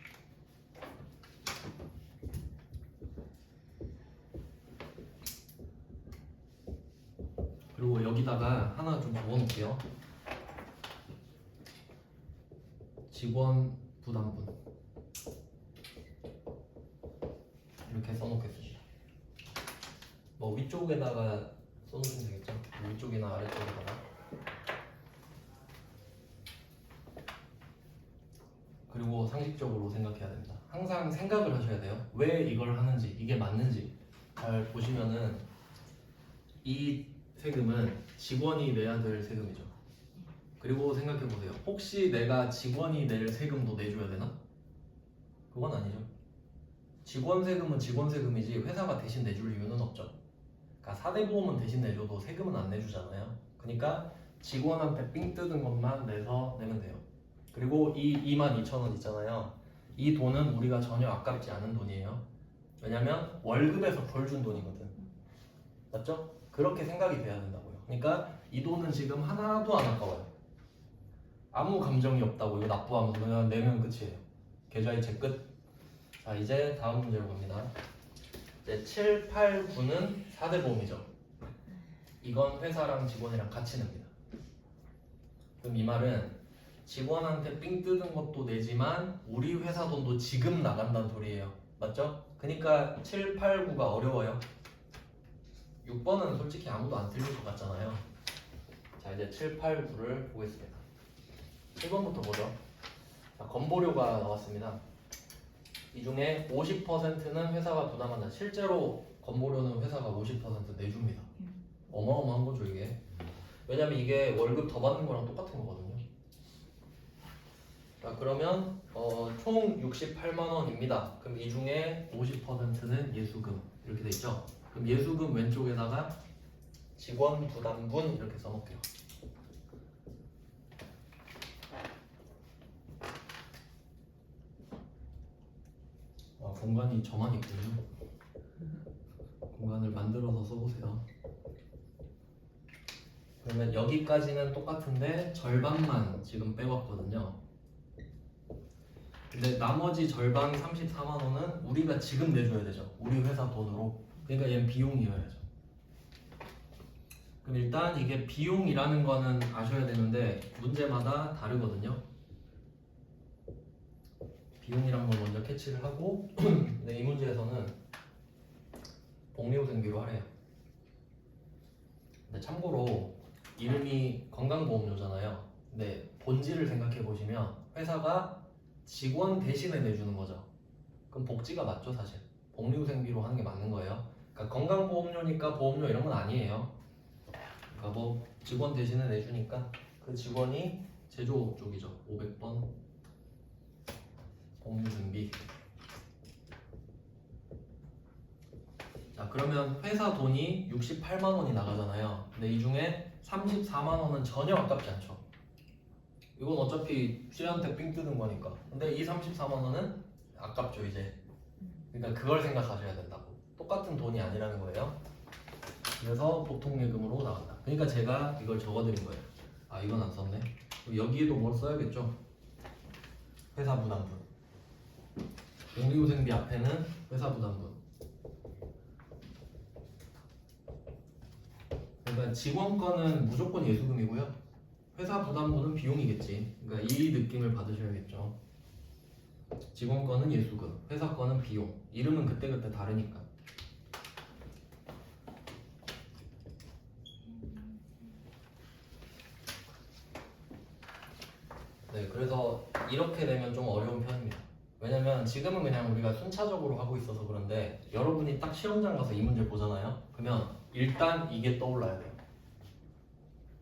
그리고 여기다가 하나 좀 적어놓을게요. 직원 부담분 이렇게 써놓겠습니다. 뭐 위쪽에다가 써놓으면 되겠죠. 위쪽이나 아래쪽에다가. 그리고 상식적으로 생각해야 됩니다. 항상 생각을 하셔야 돼요. 왜 이걸 하는지, 이게 맞는지 잘 보시면은 이 세금은 직원이 내야 될 세금이죠. 그리고 생각해 보세요. 혹시 내가 직원이 낼 세금도 내줘야 되나? 그건 아니죠. 직원 세금은 직원 세금이지 회사가 대신 내줄 이유는 없죠. 그러니까 사대보험은 대신 내줘도 세금은 안 내주잖아요. 그러니까 직원한테 삥 뜯은 것만 내서 내면 돼요. 그리고 이 22,000원 있잖아요. 이 돈은 우리가 전혀 아깝지 않은 돈이에요. 왜냐면 월급에서 벌 준 돈이거든. 맞죠? 그렇게 생각이 돼야 된다고요. 그러니까 이 돈은 지금 하나도 안 아까워요. 아무 감정이 없다고 이거 납부하면서 그냥 내면 끝이에요. 계좌이체 끝. 자, 이제 다음 문제로 갑니다. 이제 7, 8, 9는 4대 보험이죠. 이건 회사랑 직원이랑 같이 냅니다. 그럼 이 말은 직원한테 삥 뜯은 것도 내지만 우리 회사 돈도 지금 나간다는 소리예요. 맞죠? 그러니까 7, 8, 9가 어려워요. 6번은 솔직히 아무도 안 틀릴 것 같잖아요. 자, 이제 7, 8, 9를 보겠습니다. 1번부터 보죠. 자, 건보료가 나왔습니다. 이 중에 50%는 회사가 부담한다. 실제로 건보료는 회사가 50% 내줍니다. 어마어마한 거죠 이게. 왜냐면 이게 월급 더 받는 거랑 똑같은 거거든요. 자, 그러면 총 68만 원입니다. 그럼 이 중에 50%는 예수금 이렇게 돼 있죠. 그럼 예수금 왼쪽에다가 직원 부담분 이렇게 써놓을게요. 공간이 저만 있군요. 공간을 만들어서 써보세요. 그러면 여기까지는 똑같은데 절반만 지금 빼왔거든요. 근데 나머지 절반 34만 원은 우리가 지금 내줘야 되죠. 우리 회사 돈으로. 그러니까 얘는 비용이어야죠. 그럼 일단 이게 비용이라는 거는 아셔야 되는데 문제마다 다르거든요. 비용이란 걸 먼저 캐치를 하고 근데 이 문제에서는 복리후생비로 하래요. 근데 참고로 이름이 건강보험료잖아요. 근데 본질을 생각해 보시면 회사가 직원 대신에 내주는 거죠. 그럼 복지가 맞죠 사실. 복리후생비로 하는 게 맞는 거예요. 그러니까 건강보험료니까 보험료 이런 건 아니에요. 그러니까 뭐 직원 대신에 내주니까 그 직원이 제조업 쪽이죠. 500번 복리후생비. 자, 그러면 회사 돈이 68만 원이 나가잖아요. 근데 이 중에 34만 원은 전혀 아깝지 않죠. 이건 어차피 씨한테 삥 뜯은 거니까. 근데 이 34만 원은 아깝죠 이제. 그러니까 그걸 생각하셔야 된다고. 똑같은 돈이 아니라는 거예요. 그래서 보통 예금으로 나간다. 그러니까 제가 이걸 적어드린 거예요. 아, 이건 안 썼네. 여기에도 뭘 써야겠죠. 회사 부담분. 복리후생비 앞에는 회사 부담분. 그러니까 직원 거는 무조건 예수금이고요. 회사 부담분은 비용이겠지. 그러니까 이 느낌을 받으셔야겠죠. 직원 거는 예수금, 회사 거는 비용. 이름은 그때그때 다르니까. 네, 그래서 이렇게 되면 좀 어려운 편입니다. 왜냐면 지금은 그냥 우리가 순차적으로 하고 있어서 그런데 여러분이 딱 시험장 가서 이 문제 보잖아요. 그러면 일단 이게 떠올라야 돼요.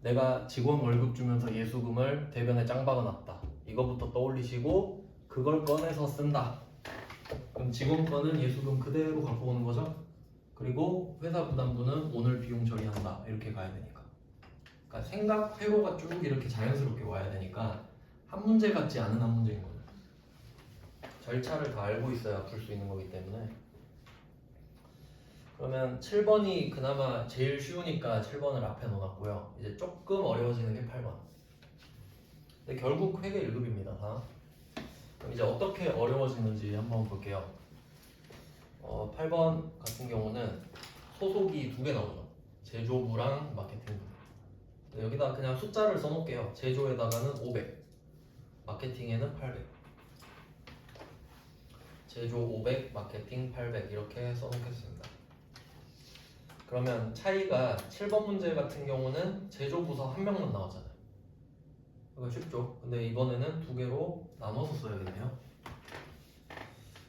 내가 직원 월급 주면서 예수금을 대변에 짱 박아놨다. 이거부터 떠올리시고 그걸 꺼내서 쓴다. 그럼 직원 거는 예수금 그대로 갖고 오는 거죠. 그리고 회사 부담분은 오늘 비용 처리한다. 이렇게 가야 되니까. 그러니까 생각 회로가 쭉 이렇게 자연스럽게 와야 되니까 한 문제 같지 않은 한 문제인 거예요. 절차를 다 알고 있어야 풀 수 있는 거기 때문에. 그러면 7번이 그나마 제일 쉬우니까 7번을 앞에 넣어놨고요. 이제 조금 어려워지는 게 8번. 근데 결국 회계 1급입니다. 다. 그럼 이제 어떻게 어려워지는지 한번 볼게요. 8번 같은 경우는 소속이 두 개 나오죠. 제조부랑 마케팅부. 여기다 그냥 숫자를 써놓을게요. 제조에다가는 500, 마케팅에는 800. 제조 500, 마케팅 800 이렇게 써놓겠습니다. 그러면 차이가 7번 문제 같은 경우는 제조부서 한 명만 나왔잖아요. 이거 쉽죠? 근데 이번에는 두 개로 나눠서 써야겠네요.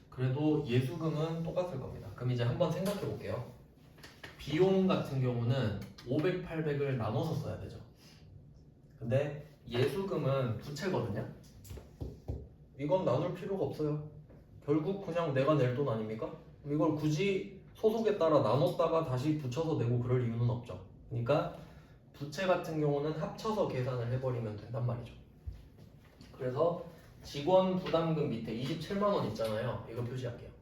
그래도 예수금은 똑같을 겁니다. 그럼 이제 한번 생각해 볼게요. 비용 같은 경우는 500, 800을 나눠서 써야 되죠. 근데 예수금은 부채거든요. 이건 나눌 필요가 없어요. 결국 그냥 내가 낼 돈 아닙니까? 이걸 굳이 소속에 따라 나눴다가 다시 붙여서 내고 그럴 이유는 없죠. 그러니까 부채 같은 경우는 합쳐서 계산을 해버리면 된단 말이죠. 그래서 직원 부담금 밑에 27만 원 있잖아요. 이거 표시할게요.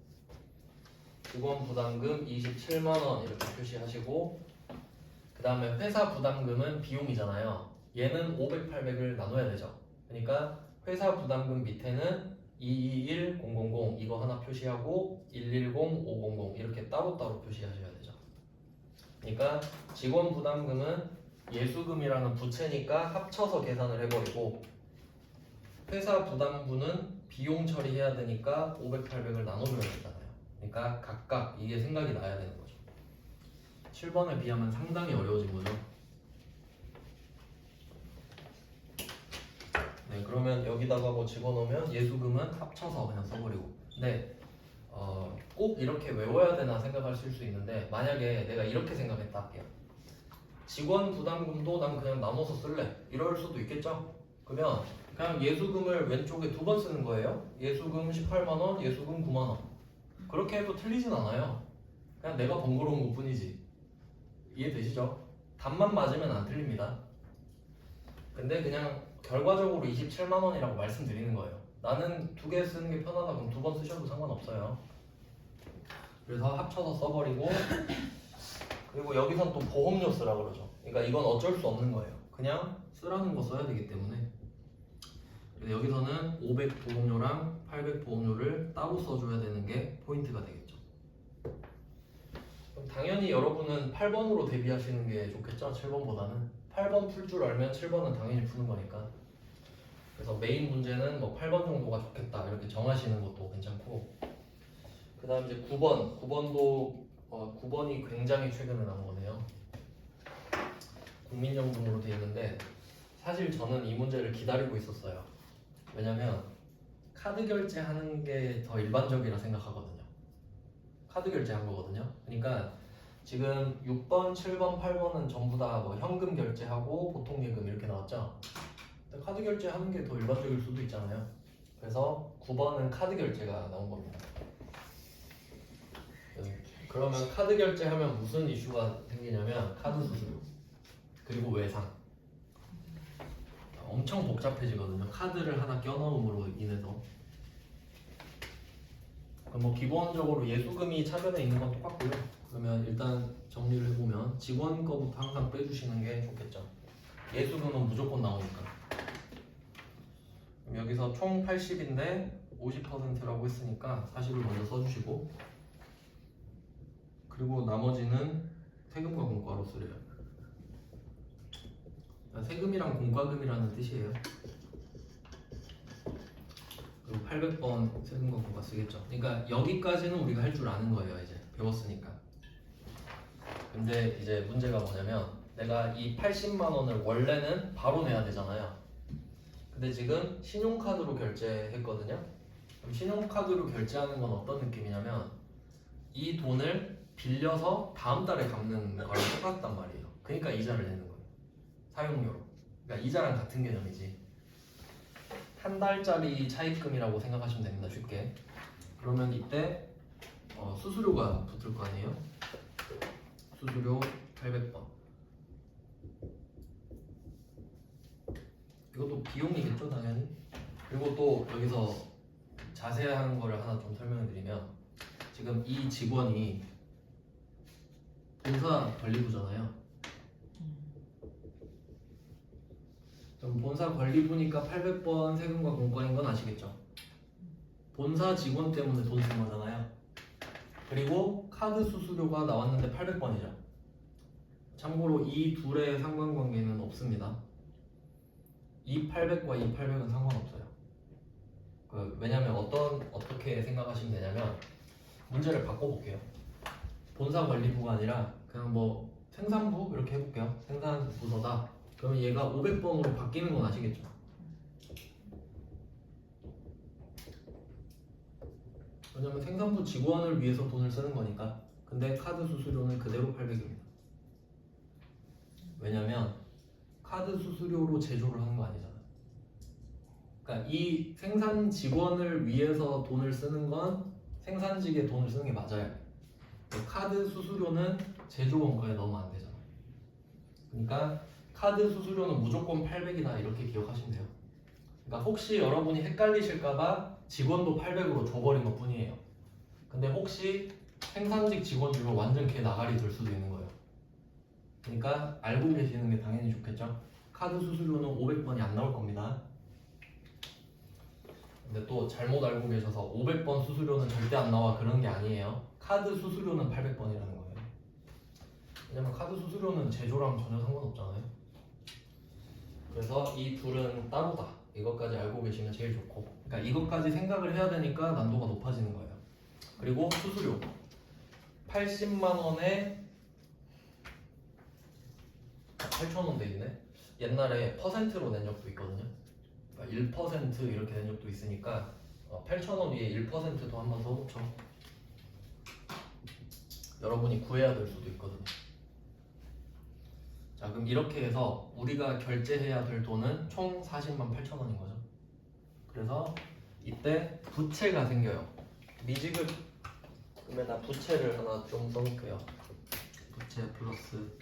직원 부담금 27만 원 이렇게 표시하시고, 그 다음에 회사 부담금은 비용이잖아요. 얘는 500, 800을 나눠야 되죠. 그러니까 회사 부담금 밑에는 221, 000 이거 하나 표시하고 110, 500 이렇게 따로따로 표시하셔야 되죠. 그러니까 직원 부담금은 예수금이라는 부채니까 합쳐서 계산을 해버리고, 회사 부담부는 비용 처리해야 되니까 500, 800을 나눠줘야 되잖아요. 그러니까 각각 이게 생각이 나야 되는 거죠. 7번에 비하면 상당히 어려워진 거죠. 네, 그러면 여기다가 뭐 집어넣으면 예수금은 합쳐서 그냥 써버리고. 근데 꼭 이렇게 외워야 되나 생각하실 수 있는데, 만약에 내가 이렇게 생각했다 할게요. 직원 부담금도 난 그냥 나눠서 쓸래, 이럴 수도 있겠죠. 그러면 그냥 예수금을 왼쪽에 2번 쓰는 거예요. 예수금 18만원, 예수금 9만원. 그렇게 해도 틀리진 않아요. 그냥 내가 번거로운 것 뿐이지. 이해되시죠? 답만 맞으면 안 틀립니다. 근데 그냥 결과적으로 27만원이라고 말씀드리는 거예요. 나는 2개 쓰는 게 편하다 그럼 2번 쓰셔도 상관없어요. 그래서 합쳐서 써버리고, 그리고 여기선 또 보험료 쓰라 그러죠. 그러니까 이건 어쩔 수 없는 거예요. 그냥 쓰라는 거 써야 되기 때문에. 그래서 여기서는 500 보험료랑 800 보험료를 따로 써줘야 되는 게 포인트가 되겠죠. 그럼 당연히 여러분은 8번으로 대비하시는 게 좋겠죠. 7번보다는 8번 풀 줄 알면 7번은 당연히 푸는 거니까. 그래서 메인 문제는 뭐 8번 정도가 좋겠다 이렇게 정하시는 것도 괜찮고, 그 다음 이제 9번도 9번이 굉장히 최근에 나온 거네요. 국민연금으로 되어 있는데, 사실 저는 이 문제를 기다리고 있었어요. 왜냐면 카드 결제하는 게 더 일반적이라 생각하거든요. 카드 결제한 거거든요. 그러니까 지금 6번, 7번, 8번은 전부 다 뭐 현금 결제하고 보통 예금 이렇게 나왔죠. 근데 카드 결제하는 게 더 일반적일 수도 있잖아요. 그래서 9번은 카드 결제가 나온 겁니다. 그러면 카드 결제하면 무슨 이슈가 생기냐면 카드 수수료 그리고 외상, 엄청 복잡해지거든요. 카드를 하나 껴넣음으로 인해서. 그럼 뭐 기본적으로 예수금이 차변에 있는 건 똑같고요. 그러면 일단 정리를 해보면 직원 거부터 항상 빼주시는 게 좋겠죠. 예수금은 무조건 나오니까. 그럼 여기서 총 80인데 50%라고 했으니까 40을 먼저 써주시고, 그리고 나머지는 세금과 공과로 쓰래요. 세금이랑 공과금이라는 뜻이에요. 그리고 800번 세금과 공과 쓰겠죠. 그러니까 여기까지는 우리가 할 줄 아는 거예요. 이제 배웠으니까. 근데 이제 문제가 뭐냐면 내가 이 80만 원을 원래는 바로 내야 되잖아요. 근데 지금 신용카드로 결제했거든요. 그럼 신용카드로 결제하는 건 어떤 느낌이냐면 이 돈을 빌려서 다음 달에 갚는 거랑 똑같단 말이에요. 그러니까 이자를 내는 거예요. 사용료로. 그러니까 이자랑 같은 개념이지. 한 달짜리 차입금이라고 생각하시면 됩니다. 쉽게. 그러면 이때 수수료가 붙을 거 아니에요. 수수료 800번. 이것도 비용이겠죠, 당연히. 그리고 또 여기서 자세한 거를 하나 좀 설명해 드리면, 지금 이 직원이 본사 관리부잖아요. 그럼 본사 관리부니까 800번 세금과 공과인 건 아시겠죠? 본사 직원 때문에 돈 쓴 거잖아요. 그리고 카드 수수료가 나왔는데 800번이죠. 참고로 이 둘의 상관관계는 없습니다. 이 800과 이 800은 상관없어요. 왜냐면 어떻게 생각하시면 되냐면, 문제를 바꿔볼게요. 본사 관리부가 아니라 그냥 뭐 생산부 이렇게 해볼게요. 생산부서다. 그러면 얘가 500번으로 바뀌는 건 아시겠죠? 왜냐면 생산부 직원을 위해서 돈을 쓰는 거니까. 근데 카드 수수료는 그대로 800입니다. 왜냐면 카드 수수료로 제조를 하는 거 아니잖아요. 그러니까 이 생산 직원을 위해서 돈을 쓰는 건 생산직에 돈을 쓰는 게 맞아요. 카드 수수료는 제조 원가에 넣으면 안 되잖아요. 그러니까 카드 수수료는 무조건 800이다 이렇게 기억하시면 돼요. 그러니까 혹시 여러분이 헷갈리실까봐 직원도 800으로 줘버린 것 뿐이에요. 근데 혹시 생산직 직원 주면 완전 개 나가리 될 수도 있는 거예요. 그러니까 알고 계시는 게 당연히 좋겠죠. 카드 수수료는 500번이 안 나올 겁니다. 근데 또 잘못 알고 계셔서 500번 수수료는 절대 안 나와 그런 게 아니에요. 카드 수수료는 800번이라는 거예요. 왜냐면 카드 수수료는 제조랑 전혀 상관없잖아요. 그래서 이 둘은 따로다. 이것까지 알고 계시면 제일 좋고, 그러니까 이것까지 생각을 해야 되니까 난도가 높아지는 거예요. 그리고 수수료 80만 원에 8,000원 돼 있네. 옛날에 퍼센트로 낸 적도 있거든요. 그러니까 1% 이렇게 낸 적도 있으니까 8,000원 위에 1%도 한 번 더 붙여. 여러분이 구해야 될 수도 있거든요. 자, 그럼 이렇게 해서 우리가 결제해야 될 돈은 총 40만 8천 원인 거죠. 그래서 이때 부채가 생겨요. 미지급금에다 부채를 하나 좀 써놓을게요. 부채 플러스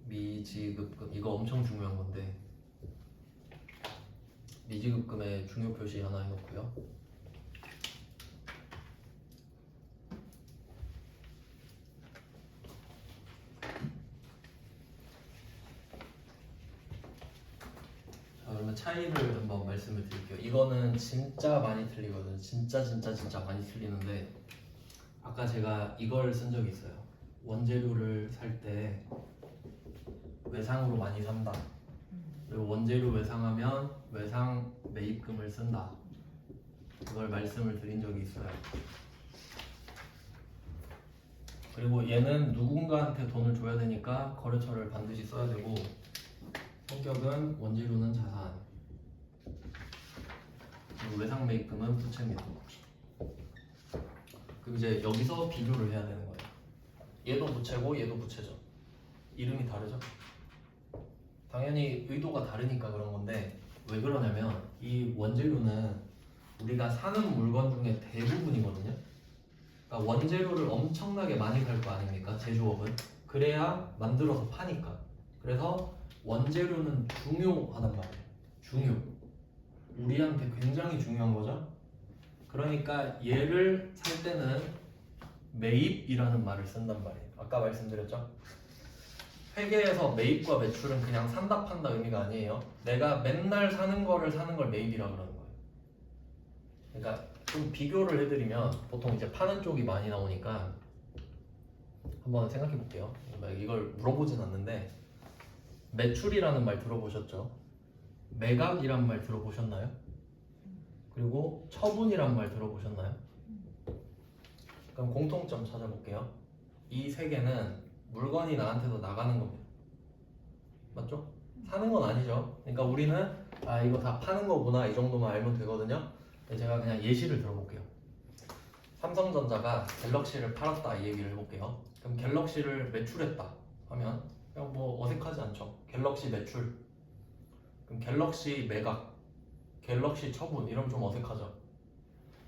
미지급금, 이거 엄청 중요한 건데 미지급금에 중요 표시 하나 해놓고요. 자, 그러면 차이를 한번 말씀을 드릴게요. 이거는 진짜 많이 틀리거든요. 진짜 많이 틀리는데, 아까 제가 이걸 쓴 적이 있어요. 원재료를 살 때 외상으로 많이 산다. 그리고 원재료 외상하면 외상 매입금을 쓴다. 그걸 말씀을 드린 적이 있어요. 그리고 얘는 누군가한테 돈을 줘야 되니까 거래처를 반드시 써야 되고, 성격은 원재료는 자산, 그리고 외상 매입금은 부채입니다. 그럼 이제 여기서 비교를 해야 되는 거예요. 얘도 부채고 얘도 부채죠. 이름이 다르죠? 당연히 의도가 다르니까 그런 건데, 왜 그러냐면 이 원재료는 우리가 사는 물건 중에 대부분이거든요. 그러니까 원재료를 엄청나게 많이 살 거 아닙니까? 제조업은. 그래야 만들어서 파니까. 그래서 원재료는 중요하단 말이에요. 중요. 우리한테 굉장히 중요한 거죠. 그러니까 얘를 살 때는 매입이라는 말을 쓴단 말이에요. 아까 말씀드렸죠? 회계에서 매입과 매출은 그냥 산다 판다 의미가 아니에요. 내가 맨날 사는 걸 매입이라 그러는 거예요. 그러니까 좀 비교를 해드리면, 보통 이제 파는 쪽이 많이 나오니까 한번 생각해 볼게요. 이걸 물어보진 않는데, 매출이라는 말 들어보셨죠? 매각이란 말 들어보셨나요? 그리고 처분이란 말 들어보셨나요? 그럼 공통점 찾아볼게요. 이 세 개는 물건이 나한테서 나가는 겁니다. 맞죠? 사는 건 아니죠. 그러니까 우리는 이거 다 파는 거구나 이 정도만 알면 되거든요. 제가 그냥 예시를 들어볼게요. 삼성전자가 갤럭시를 팔았다 이 얘기를 해볼게요. 그럼 갤럭시를 매출했다 하면 그냥 뭐 어색하지 않죠. 갤럭시 매출, 그럼 갤럭시 매각, 갤럭시 처분 이러면 좀 어색하죠.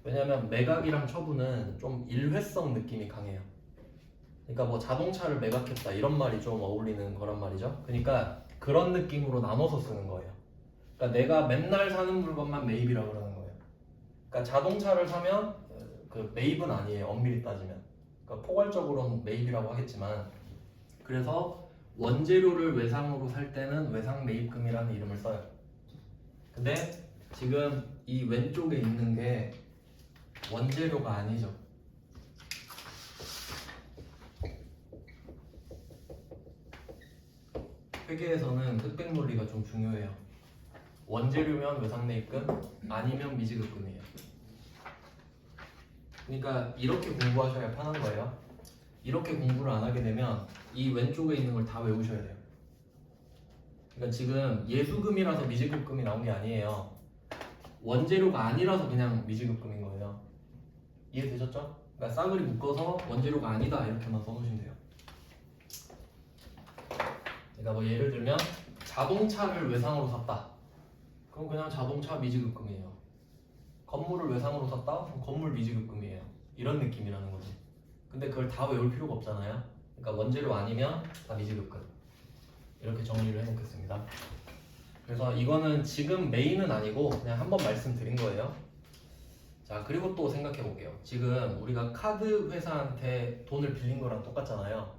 왜냐면 매각이랑 처분은 좀 일회성 느낌이 강해요. 그러니까 뭐 자동차를 매각했다 이런 말이 좀 어울리는 거란 말이죠. 그러니까 그런 느낌으로 나눠서 쓰는 거예요. 그러니까 내가 맨날 사는 물건만 매입이라고 그러는 거예요. 그러니까 자동차를 사면 그 매입은 아니에요. 엄밀히 따지면. 그러니까 포괄적으로는 매입이라고 하겠지만, 그래서 원재료를 외상으로 살 때는 외상 매입금이라는 이름을 써요. 근데 지금 이 왼쪽에 있는 게 원재료가 아니죠. 회계에서는 흑백 논리가 좀 중요해요. 원재료면 외상매입금, 아니면 미지급금이에요. 그러니까 이렇게 공부하셔야 편한 거예요. 이렇게 공부를 안 하게 되면 이 왼쪽에 있는 걸 다 외우셔야 돼요. 그러니까 지금 예수금이라서 미지급금이 나온 게 아니에요. 원재료가 아니라서 그냥 미지급금인 거예요. 이해되셨죠? 그러니까 싸그리 묶어서 원재료가 아니다 이렇게만 써놓으시면 돼요. 그러니까 뭐 예를 들면 자동차를 외상으로 샀다. 그럼 그냥 자동차 미지급금이에요. 건물을 외상으로 샀다? 그럼 건물 미지급금이에요. 이런 느낌이라는 거죠. 근데 그걸 다 외울 필요가 없잖아요. 그러니까 원재료 아니면 다 미지급금. 이렇게 정리를 해놓겠습니다. 그래서 이거는 지금 메인은 아니고 그냥 한번 말씀드린 거예요. 자, 그리고 또 생각해 볼게요. 지금 우리가 카드 회사한테 돈을 빌린 거랑 똑같잖아요.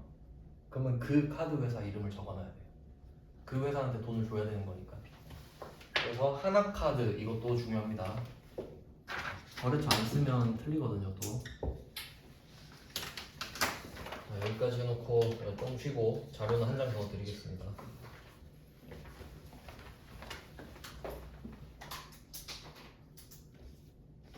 그러면 그 카드 회사 이름을 적어놔야 돼요. 그 회사한테 돈을 줘야 되는 거니까. 그래서 하나카드 이것도 중요합니다. 거래처 안 쓰면 틀리거든요 또. 자, 여기까지 해놓고 좀 쉬고 자료는 한 장 더 드리겠습니다.